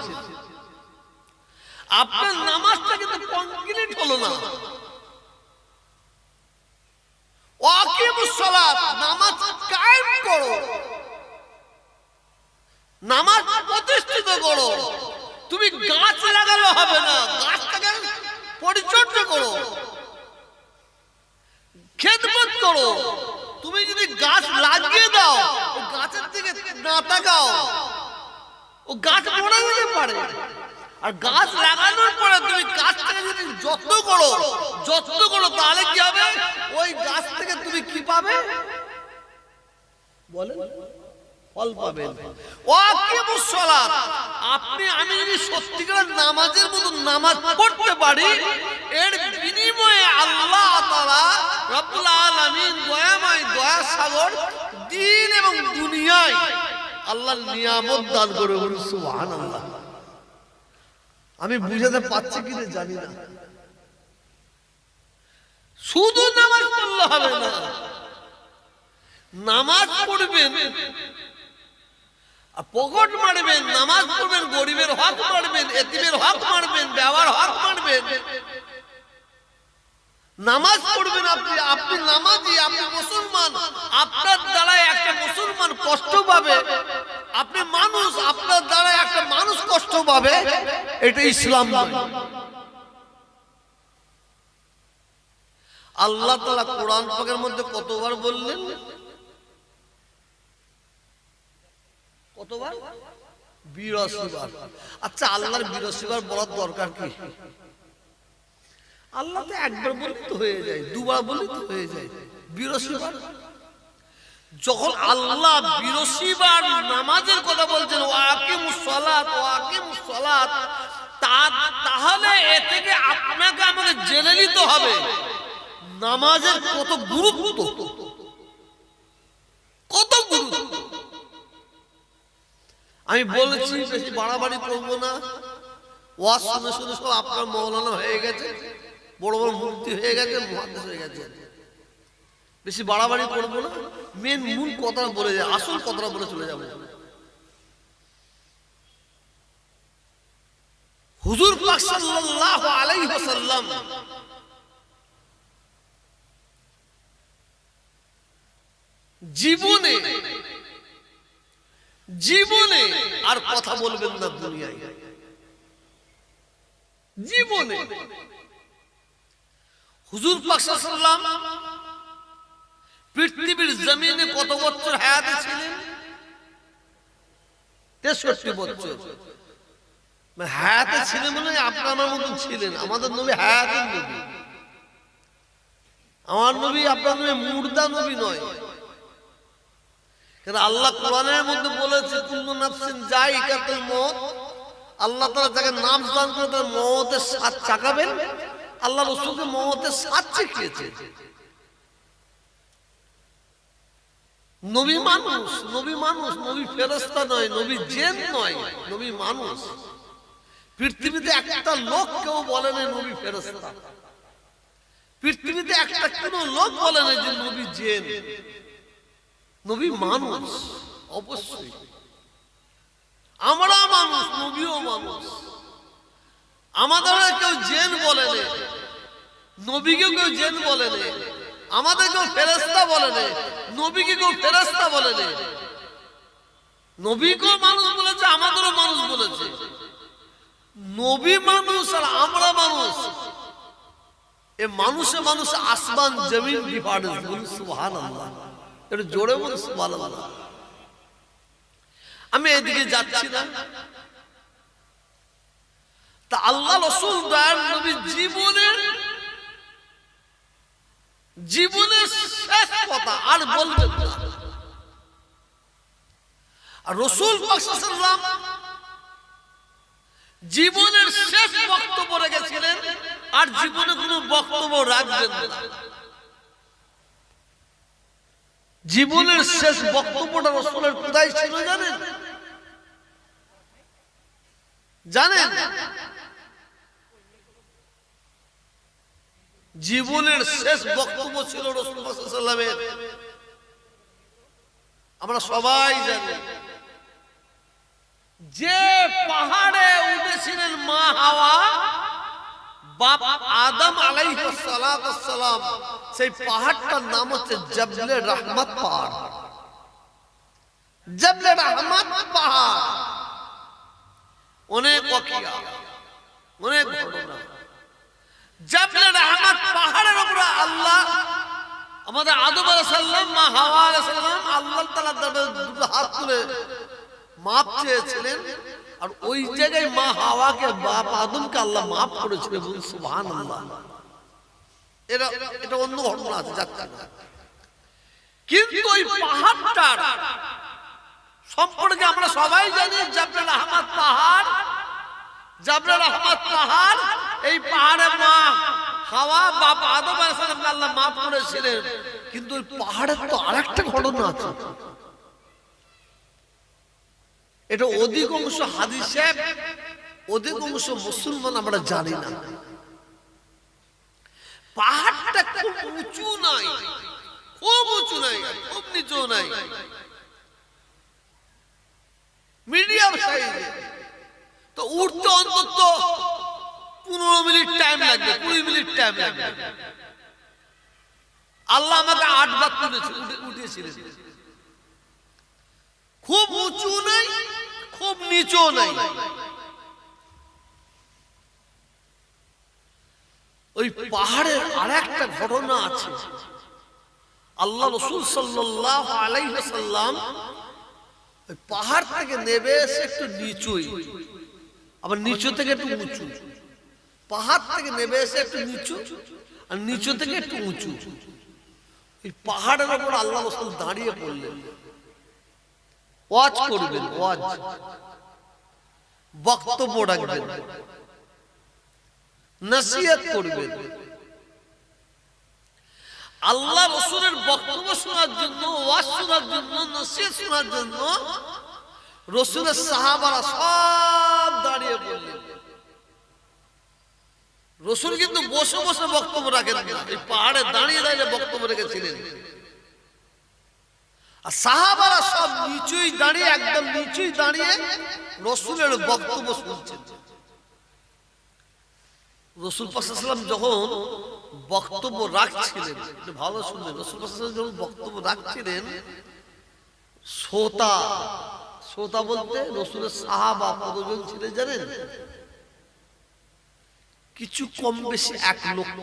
আপনার নামাজটা কিন্তু কমপ্লিট হলো না। ওয়াকিমুস সালাত, নামাজ কায়েম করো, নামাজ প্রতিষ্ঠিত করো। তুমি গাছ লাগালে হবে না, গাছটাকে পরিচর্যা করো, খেদমত করো। তুমি যদি গাছ লাগিয়ে দাও, ও গাছের দিকে না তাকাও, ও গাছ মরে যেতে পারে। আর গাছ লাগানোর পরে তুমি গাছটাকে যদি যত্ন করো, তাহলে কি হবে? ওই গাছ থেকে তুমি কি পাবে বলেন? ফল পাবেন। ওয়াকিমুস সালাত, আপনি আমি যদি সত্যিকার নামাজের মতো নামাজ পড়তে পারি, এর বিনিময়ে আল্লাহ তাআলা রব্বুল আলামিন দয়াময়, দয়া সাগর, দ্বীন এবং দুনিয়ায় আল্লাহর নিয়ামত দান করে। সুবহানাল্লাহ। আমি বুঝাতে পারছি কিনা জানি না। শুধু নামাজ পড়লে হবে না, নামাজ পড়বেন, পকেট মারবেন, নামাজ পড়বেন, গরিবের হক মারবেন, এতিমের হক মারবেন, বেওয়ার হক মারবেন। নামাজ পড়বেন আপনি নামাজি, আপনি মুসলমান। আপনার দ্বারা একটা মুসলমান কষ্ট পাবে, আপনি মানুষ, আপনার দ্বারা একটা মানুষ কষ্ট পাবে, এটা ইসলাম নয়। আল্লাহ তাআলা কোরআন পাকের মধ্যে কতবার বললেন? কতবার? 82 বার। আচ্ছা, আল্লাহর 82 বার বলার দরকার কি? আল্লাহ তো একবার বললে তো হয়ে যায়, দুবার বললে তো হয়ে যায়, 82 বার। যখন আল্লাহ 82 বার নামাজের কথা বলছেন, ওয়াকিমুস সালাত, ওয়াকিমুস সালাত, তাহলে এ থেকে আপনাকে আমাকে জেনে নিতে হবে নামাজের কত গুরুত্ব, কত গুরুত্ব। আমি বলেছি বেশি বাড়াবাড়ি করবো না। ওয়াজ শুনে শুনে সব আপনার মৌলানা হয়ে গেছে, বড় বড় মুফতি হয়ে গেছে, মুহাদ্দিস হয়ে গেছে। বেশি বাড়াবাড়ি করবো না, মূল কথাটা বলে যায়, আসল কথাটা বলে চলে যাবো। হুজুর পাক সাল্লাল্লাহু আলাইহি ওয়াসাল্লাম জীবনে আর কথা বলবেন না দুনিয়ায়, জীবনে। হুজুর পাক সাল্লাল্লাহু আলাইহি ওয়াসাল্লাম পৃথিবীর জমিনে কত বছর হায়াতে ছিলেন? 63 বছর। হায়াতে ছিলেন বলে আপনার আমার মতন ছিলেন। আমাদের নবী হায়াতের নবী, আমার নবী আপনার নবী মুর্দা নবী নয়। কারণ আল্লাহ কোরআনের মধ্যে বলেছে, কুল্লু নাফসিন যায়িকাতুল মউত। আল্লাহ তাআলা যাকে নাম দান করে তার মওতের স্বাদ চাকাবেন। আল্লাহ রাসূলকে মওতের স্বাদ শিখিয়েছে। নবী মানুষ, নবী ফেরেশতা নয়, নবী জিন নয়, নবী মানুষ। পৃথিবীতে একটা লোক কেউ বলে না নবী ফেরেশতা, পৃথিবীতে একটা কোনো লোক বলে না যে নবী জিন। নবী মানুষ, অবশ্যই। আমরা মানুষ, নবীও মানুষ। আমাদের কেউ জিন বলে না, নবীকে কেউ জিন বলে না। আমাদের কেউ ফেরেশতা বলে না, নবীকে কেউ ফেরেশতা বলে না। নবীকেও মানুষ বলেছে, আমাদেরও মানুষ বলেছে। নবী মানুষ আর আমরা মানুষ, এ মানুষে মানুষে আসমান জমিন ডিফারেন্স। বলুন সুবহানাল্লাহ, একটু জোরে বলুন সুবহানাল্লাহ। আমি এদিকে যাচ্ছি না, তা আল্লাহ রাসূল দয়ার নবী জীবনের শেষ কথা আর বলবেন না। আর রাসূল পাক সাল্লাল্লাহু আলাইহি ওয়াসাল্লাম জীবনের শেষ বক্তব্য রেখেছিলেন, আর জীবনে কোনো বক্তব্য রাখবেন না। জীবনের শেষ বক্তব্যটা রাসূলের কোথায় ছিল জানেন? জানেন? জীবনের শেষ বক্তব্য ছিল রাসূল সাল্লাল্লাহু আলাইহি ওয়াসাল্লামের, আমরা সবাই জানি। যে পাহাড়ে উঠেছিলেন মা হাওয়া, বাপ আদম আলাইহিস সালাতু ওয়াস সালাম, সেই পাহাড়টার নাম হচ্ছে জাবলে রহমত পাহাড়। জাবলে রহমত পাহাড়, অনেক ওয়াকিয়া, অনেক ঘটনা। জাবলে রহমত পাহাড়ের উপরে আল্লাহ আমাদের আদম আলাইহিস সালাম, মা হাওয়া আলাইহিস সালাম আল্লাহ তাআলার দরবারে দুটো হাত তুলে মাপ চেয়েছিলেন, আর ওই জায়গায় মা হাওয়াকে বাপ আদমকে আল্লাহ মাফ করেছিলেন। বলুন সুবহানাল্লাহ। এটা অন্য ঘটনা আছে, যাচ্ছে না। কিন্তু ওই পাহাড়টার সম্পর্কে আমরা সবাই জানি, জাবলে রহমত পাহাড়, জাবলে রহমত পাহাড়। এই পাহাড়ে মা হাওয়া বাপ আদম আলাইহিস সালামকে আল্লাহ মাফ করেছিলেন। কিন্তু ওই পাহাড়ের তো আরেকটা ঘটনা আছে, এটা অধিকাংশ হাদিসে, অধিকাংশ মুসলমান আমরা জানি না। পাহাড়টা খুব উঁচু নাই, খুব উঁচু নাই, খুব নিচু নাই, মিডিয়াম সাইজে। তো উঠতে অন্তত 15 মিনিট টাইম লাগবে, 20 মিনিট টাইম লাগবে। আল্লাহ আমাকে 8 বার উঠিয়েছিলেন। খুব উঁচু নাই, খুব নিচু নাই, ওই পাহাড়ের আরেকটা ঘটনা আছে। আল্লাহ রাসূল সাল্লাল্লাহু আলাইহি ওয়াসাল্লাম ওই পাহাড় থেকে নেমে এসে একটু নিচুই, আবার নিচু থেকে একটু উঁচু, পাহাড় থেকে নেমে এসে একটু নিচু, আর নিচু থেকে একটু উঁচু। এই পাহাড়ের উপর আল্লাহ রাসূল দাঁড়িয়ে পড়লেন, ওয়াজ করবেন, ওয়াজ বক্তব্য রাখবেন, নসিহত করবেন। আল্লাহ রাসূলের বক্তব্য শোনার জন্য, ওয়াজ শোনার জন্য, নসিহত শোনার জন্য রাসূলের সাহাবারা সব দাঁড়িয়ে পড়লেন। রাসূল কিন্তু বসে বসে বক্তব্য রাখেন না, এই পাহাড়ে দাঁড়িয়ে দাঁড়িয়ে বক্তব্য রেখেছিলেন। আর সাহাবারা সব নিচুই দাঁড়িয়ে, একদম নিচুই দাঁড়িয়ে রাসূলের বক্তব্য শুনছেন। রাসূল পাক সাল্লাল্লাহু আলাইহি ওয়াসাল্লাম যখন বক্তব্য রাখছিলেন, ভালো শুনবেন, রাসূল পাক সাল্লাল্লাহু আলাইহি ওয়াসাল্লাম যখন বক্তব্য রাখছিলেন, শ্রোতা বলতে রাসূলের সাহাবা কতজন ছিলেন জানেন? কিছু কম বেশি 1 লক্ষ,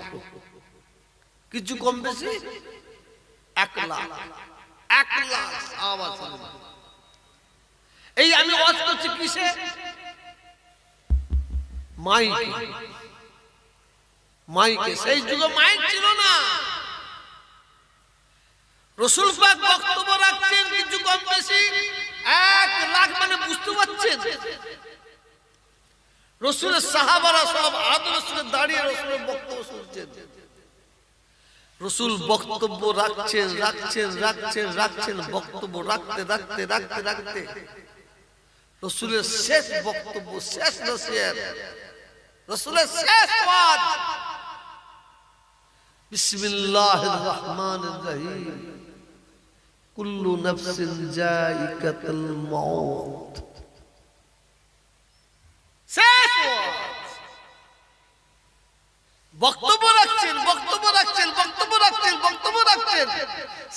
কিছু কম বেশি 1 লাখ, 1 লাখ সাহাবা ছিলেন। এই আমি ওয়াজ করছি কিসে? মাইকে। সেই যুগে মাইক ছিল না। রাসূল পাক বক্তব্য রাখছেন, কিছু কম বেশি 1 লাখ, মানে বুঝতে পারছেন? রাসূলের সাহাবারা সব আদর করে দাঁড়িয়ে রাসূলের বক্তব্য শুনছেন। রাসূল বক্তব্য রাখছেন, বক্তব্য রাখতে রাসূলের শেষ বক্তব্য, শেষ নসিহত, রাসূলের শেষ ওয়াজ, বিসমিল্লাহির রহমানির রহিম, কুল্লু নাফসিন যায়িকাতুল মাউত। শেষ ওয়াজ, বক্তব্য রাখছেন,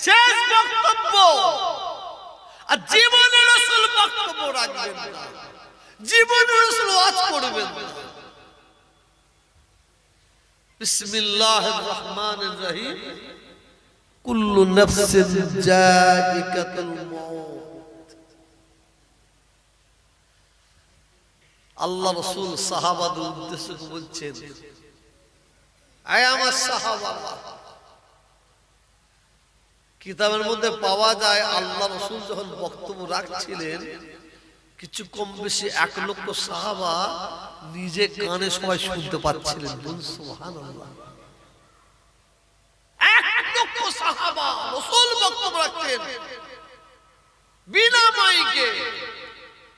শেষ বক্তব্য। আর জীবনে রাসূল বক্তব্য রাখবেন না, জীবনে রাসূল ওয়াজ করবেন না। বিসমিল্লাহির রহমানির রহিম, কুল্লু নাফসিন যায়িকাতুল মউত। আল্লাহ রাসূল সাহাবাদের উদ্দেশ্যে বলছেন, আয় আমার সাহাবারা, কিতাবের মধ্যে পাওয়া যায় আল্লাহ রাসূল যখন বক্তব্য রাখছিলেন কিছু কম বেশি 1 লক্ষ সাহাবা নিজে কানে সবাই শুনতে পাচ্ছিলেন। বলুন সুবহানাল্লাহ। 1 লক্ষ সাহাবা রাসূল বক্তব্য রাখছেন বিনা মাইকে,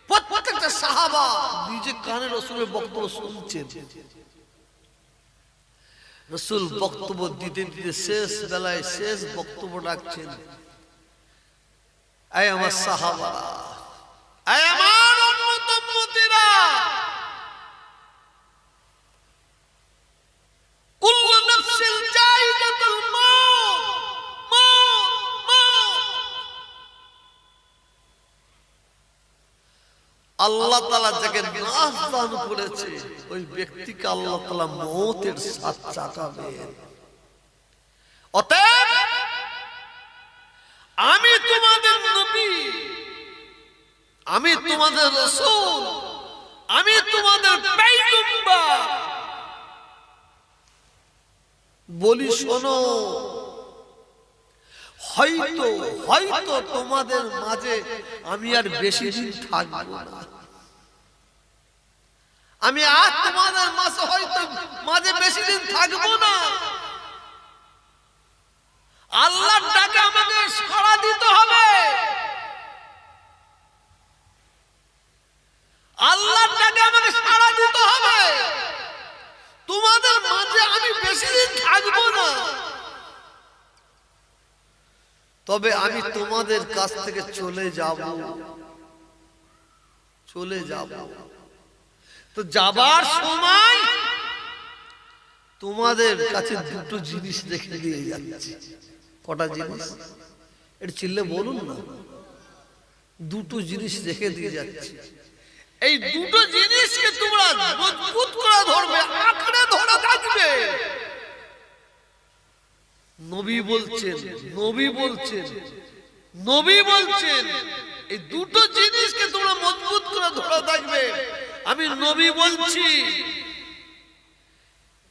প্রত্যেকটা সাহাবা নিজে কানে রাসূলের বক্তব্য শুনছেন। রাসূল বক্তব্য দিতে দিতে শেষ বেলায় শেষ বক্তব্য রাখছেন, আয় আমার সাহাবারা, আয় আমার উম্মত-উম্মতিরা, কুল্লু নাফসিন যায়িকাতুল মউত, মউত। আল্লাহ তাআলা যাকে নাজ দান করেছে ওই ব্যক্তিকে আল্লাহ তাআলা মওতের স্বাদ চাখাবেন। অতএব আমি তোমাদের নবী, আমি তোমাদের রাসূল, আমি তোমাদের পয়গম্বর বলি শোনো, হয়তো তোমাদের মাঝে আমি আর বেশি দিন থাকবো না। আমি আর তোমাদের মাঝে বেশি দিন থাকবো না। আল্লাহর ডাকে আমাকে সাড়া দিতে হবে। আল্লাহর ডাকে আমাকে সাড়া দিতে হবে। তোমাদের মাঝে আমি বেশি দিন থাকবো না, তবে আমি তোমাদের কাছ থেকে চলে যাব। তো যাবার সময় তোমাদের কাছে 2টো জিনিস রেখে দিয়ে যাচ্ছি। কটা জিনিস? এটা চিল্লে বলুন না। 2টো জিনিস রেখে দিয়ে যাচ্ছি। এই 2টো জিনিসকে তোমরা মজবুত করে ধরবে, আঁকড়ে ধরে থাকবে। নবী বলছেন এই 2টো জিনিসকে তোমরা মজবুত করে ধরে থাকবে। আমি নবী বলছি,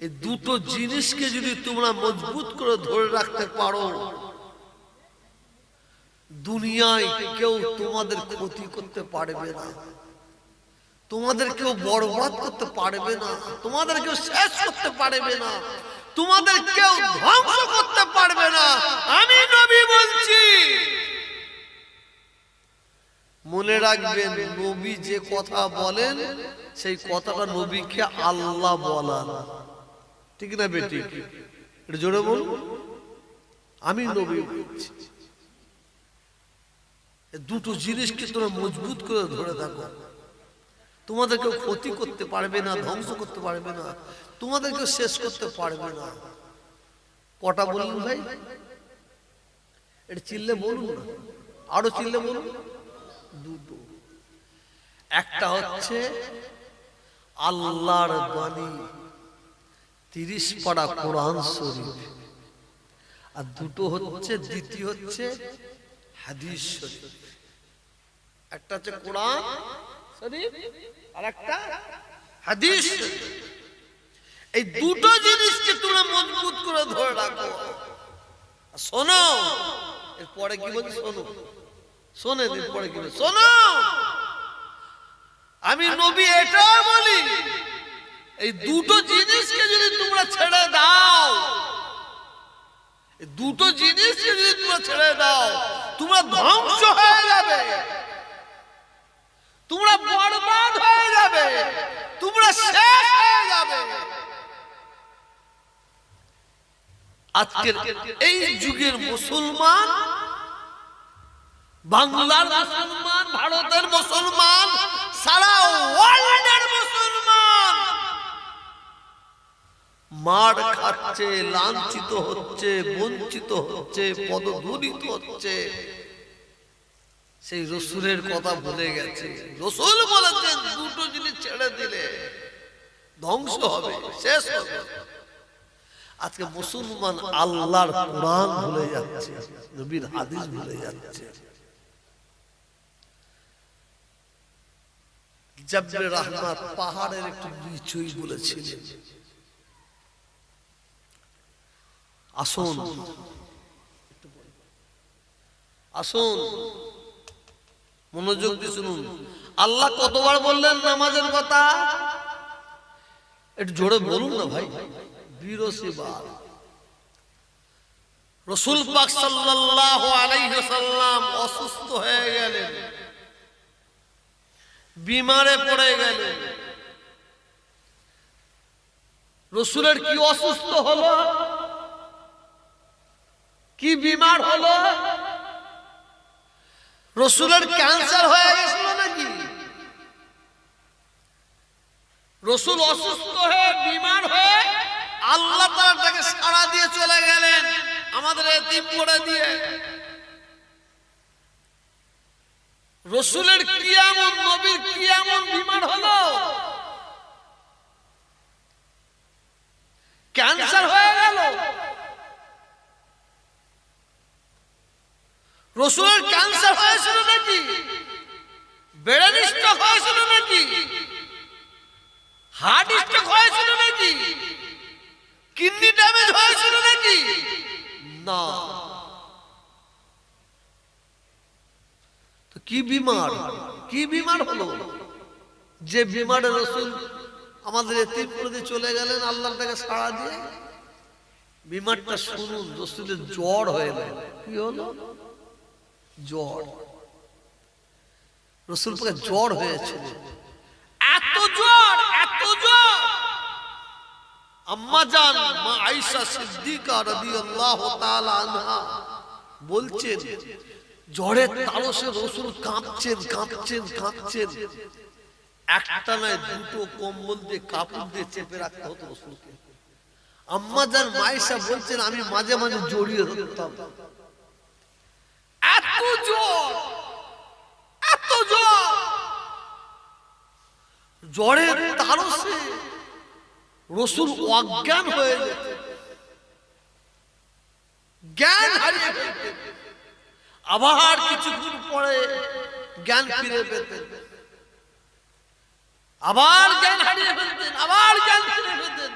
এই 2টো জিনিসকে যদি তোমরা মজবুত করে ধরে রাখতে পারো, দুনিয়ায় কেউ তোমাদের ক্ষতি করতে পারবে না, তোমাদের কেউ বরবাদ করতে পারবে না, তোমাদের কেউ শেষ করতে পারবে না, তোমাদের কেউ ধ্বংস করতে পারবে না। আমি নবী বলছি। মনে রাখবেন, নবী যে কথা বলেন সেই কথাটা নবীকে আল্লাহ বলান, ঠিক না বেটি? এটা জোরে বলুন। আমি নবী বলছি। 2টো জিনিসকে তোমরা মজবুত করে ধরে থাকো। তোমাদের কেউ ক্ষতি করতে পারবে না, ধ্বংস করতে পারবে না, তোমাদের কেউ শেষ করতে পারবে না। কটা বলুন ভাই? এটা চিল্লে বলুন না, আরো চিল্লে বলুন। 2টো। একটা হচ্ছে আল্লাহর বাণী 30 পারা কোরআন শরীফ, আর 2টো হচ্ছে, দ্বিতীয় হচ্ছে হাদিস শরীফ। একটা হচ্ছে কোরআন শরীফ আর একটা হাদিস শরীফ। এই 2টো জিনিসকে তোমরা মজবুত করে ধরে রাখো। শোনো, এরপরে কি বলছি শোনো, শোনেন এরপরে কি বলছি শোনো। আমি নবী এটাও বলি, এই 2টো জিনিসকে যদি তোমরা ছেড়ে দাও, এই 2টো জিনিসকে যদি তোমরা ছেড়ে দাও, তোমরা ধ্বংস হয়ে যাবে, তোমরা বরবাদ হয়ে যাবে, তোমরা শেষ হয়ে যাবে। আজকের এই যুগের মুসলমান, বাংলার মুসলমান, ভারতের মুসলমান, সারা ওয়ার্ল্ডের মুসলমান মার খাচ্ছে, লাঞ্ছিত হচ্ছে, বঞ্চিত হচ্ছে, পদদূলিত হচ্ছে। সেই রসুলের কথা ভুলে গেছে। রসুল বলেছেন দুটো জিনিস ছেড়ে দিলে ধ্বংস হবে, শেষ হবে। আজকে মুসলমান আল্লাহর কোরআন ভুলে যাচ্ছে, নবীর হাদিস ভুলে যাচ্ছে। জাবরে রহমত পাহাড়ের একটু নিচুই বলেছিলেন, আসুন আসুন মনোযোগ দিয়ে শুনুন। আল্লাহ কতবার বললেন নামাজের কথা? একটু জোরে বলুন না ভাই। 82 বার। রাসূল পাক সাল্লাল্লাহু আলাইহি ওয়াসাল্লাম অসুস্থ হয়ে গেলেন, বিমারে পড়ে গেলেন। রাসূলের কি অসুস্থ হলো, কি বিমার হলো? রাসূলের ক্যান্সার হয়ে গেছিল নাকি? রাসূল অসুস্থ হয়ে বিমার হয়ে আল্লাহ তাআলা তাকে সাড়া দিয়ে চলে গেলেন আমাদের এতিম করে দিয়ে। রাসূলের কি এমন, নবীর কি এমন বিমার হলো? ক্যান্সার হয়ে গেল। রাসূলের ক্যান্সার হয়েছিল নাকি? ব্রেন স্ট্রোক হয়েছিল নাকি? হার্ট স্ট্রোক হয়েছিল নাকি? কিডনি ড্যামেজ হয়েছিল নাকি? না। তো কি বিমার, কি বিমার হলো? যে বিমারে রাসূল আমাদের এতিম করে দিয়ে চলে গেলেন আল্লাহর তাকে সাড়া দিয়ে। বিমারটা শুনুন, রাসূলের জ্বর হয়ে গেল। কি হলো? জ্বর। রাসূল পাকের জ্বর হয়েছিল, এত জ্বর, এত জ্বর। আম্মা জান মা আয়েশা সিদ্দিকা রাদিয়াল্লাহু তাআলা আনহা বলছেন, জ্বরের তাড়সে রাসূল কাঁপছেন কাঁপছেন কাঁপছেন। একটা নয় দুটো কম্বল দিয়ে কাপড় দিয়ে চেপে রাখতে হতো রাসূলকে। আম্মা জান মা আয়েশা বলছেন, আমি মাঝে মাঝে জড়িয়ে ধরতাম। এত জ্বর, এত জ্বর। জ্বরের তাড়সে রাসূল অজ্ঞান হয়ে যেতেন, জ্ঞান হারিয়ে ফেলতেন। আবার কিছুক্ষণ পরে জ্ঞান ফিরে পেতেন, আবার জ্ঞান হারিয়ে ফেলতেন, আবার জ্ঞান ফিরে পেতেন।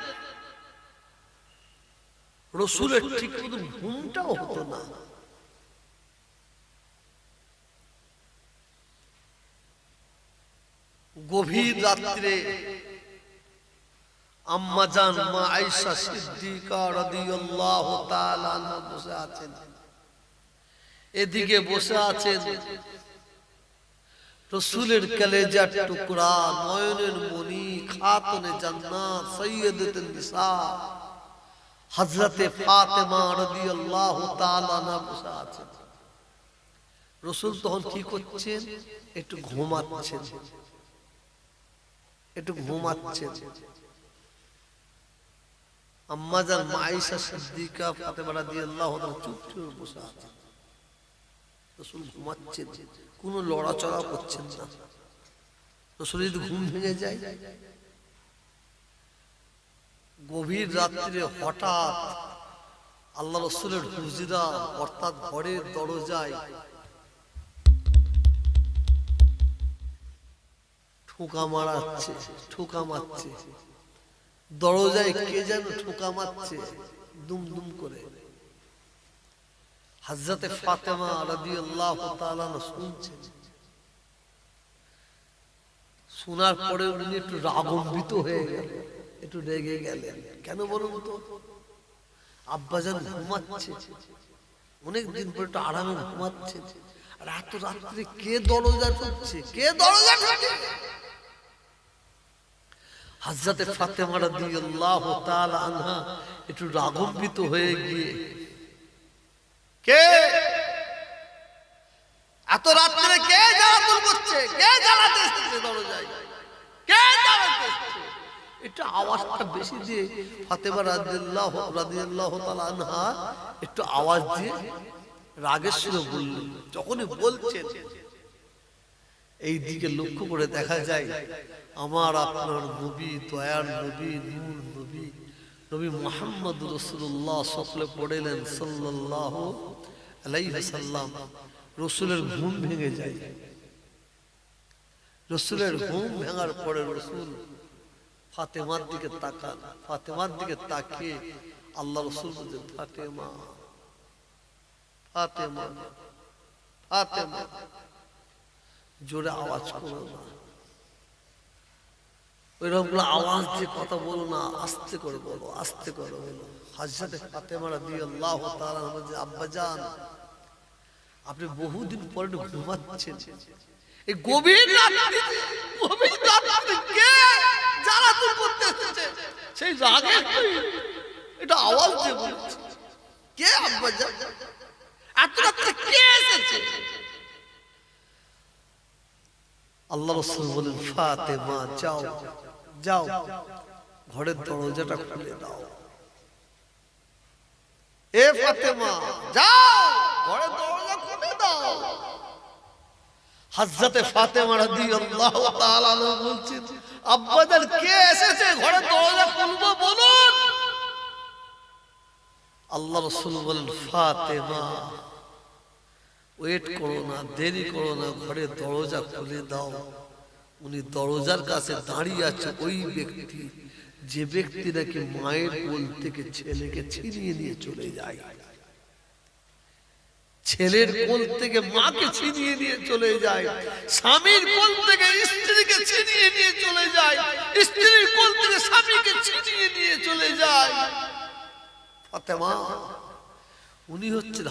রাসূলের ঠিক মতো ঘুমটাও হতো না। গভীর রাত্রে আম্মা জান মা আয়েশা সিদ্দিকা রাদিয়াল্লাহু তাআলা আনহা বসে আছেন, এদিকে বসে আছেন রাসূলের কলেজার টুকরা, নয়নের মণি, খাতুনে জান্নাত, সাইয়্যিদাতুন নিসা হযরতে ফাতেমা রাদিয়াল্লাহু তাআলা আনহা বসে আছেন। রাসূল তখন কি করছেন? একটু ঘুমাচ্ছেন, একটু ঘুমাচ্ছেন। আম্মা জান মা আয়েশা সিদ্দিকা ফাতেমা রাদিয়াল্লাহু তাআলা চুপচাপ বসে আছেন। রাসূল ঘুমাচ্ছেন, কোনো লড়াচড়া করছেন না। রাসূল যদি ঘুম ভেঙে যায়, গভীর রাত্রে হঠাৎ আল্লাহ রাসূলের হুজরা অর্থাৎ ঘরের দরজায় ঠোকা মারাচ্ছে, ঠোকা মারছে। দরজায় কে যেন ঠোকা মারছে দুম দুম করে। হযরতে ফাতেমা রাদিয়াল্লাহু তাআলা শুনছেন। শোনার পরে উনি একটু রাগান্বিত হয়ে গেলেন, একটু রেগে গেলেন। কেন বলুন তো? আব্বাজান ঘুমাচ্ছে, অনেকদিন পরে একটু আরামে ঘুমাচ্ছে, আর এত রাত্রে কে দরজা ঠুকছে, কে দরজা ঠুকছে? হযরতে ফাতেমা রাদিয়াল্লাহু তাআলা আনহা একটু রাগান্বিত হয়ে গিয়ে, কে এত রাত্রে কে জ্বালাতন করছে, কে জ্বালাতে এসেছে দরজায়, কে জ্বালাতে এসেছে? একটু আওয়াজটা বেশি দিয়ে ফাতেমা রাদিয়াল্লাহু তাআলা আনহা একটু আওয়াজ দিয়ে রাগের সুরে বললেন। যখনই বলছেন এই দিকে লক্ষ্য করে দেখা যায় আমার আপনার নবী, দয়ার নবী, নূর নবী, নবী মুহাম্মদ রাসূলুল্লাহ সকলে পড়লেন সাল্লাল্লাহু আলাইহি ওয়াসাল্লাম। রাসূলের ঘুম ভেঙে যায়। রাসূলের ঘুম ভাঙার পরে রাসূল ফাতেমার দিকে তাকান। ফাতেমার দিকে তাকিয়ে আল্লাহ রাসূল বলেন, ফাতেমা, ফাতেমা, ফাতেমা। জোরে আওয়াজ করো না, ওইরকম আওয়াজ দিয়ে কথা বলো না, আস্তে করে বলো, আস্তে করে বলো। হযরত ফাতেমা রাদিয়াল্লাহু তাআলা বলেন, আব্বাজান, আপনি বহুদিন পরে ঘুমাচ্ছেন, এই গভীর রাতে, গভীর রাতে কে জ্বালাতন করতে এসেছে? সেই রাগে এটা আওয়াজ দিয়ে বলছে, কে আব্বাজান, এত রাতে কে এসেছে? আল্লাহ রাসূল বলেন, ফাতেমা যাও, যাও, ঘরের দরজাটা খুলে দাও। এ ফাতেমা, যাও, ঘরের দরজা খুলে দাও। হযরত ফাতেমা রাদিয়াল্লাহু তাআলা আনহা বলছেন, আব্বাজান কে এসেছে, ঘরের দরজা খুলবো, বলুন। আল্লাহ রাসূল বলেন, ফাতেমা ওয়েট করো না, দেরি করো না, ঘরের দরজা খুলে দাও। উনি দরজার কাছে দাঁড়িয়ে আছে ওই ব্যক্তি, যে ব্যক্তি নাকি মায়ের কোল থেকে ছেলেকে ছিনিয়ে নিয়ে চলে যায়, ছেলের কোল থেকে মাকে ছিনিয়ে নিয়ে চলে যায়, স্বামীর কোল থেকে স্ত্রীকে ছিনিয়ে নিয়ে চলে যায়, স্ত্রীর কোল থেকে স্বামীকে ছিনিয়ে নিয়ে চলে যায়। ফাতেমা উনি হচ্ছেন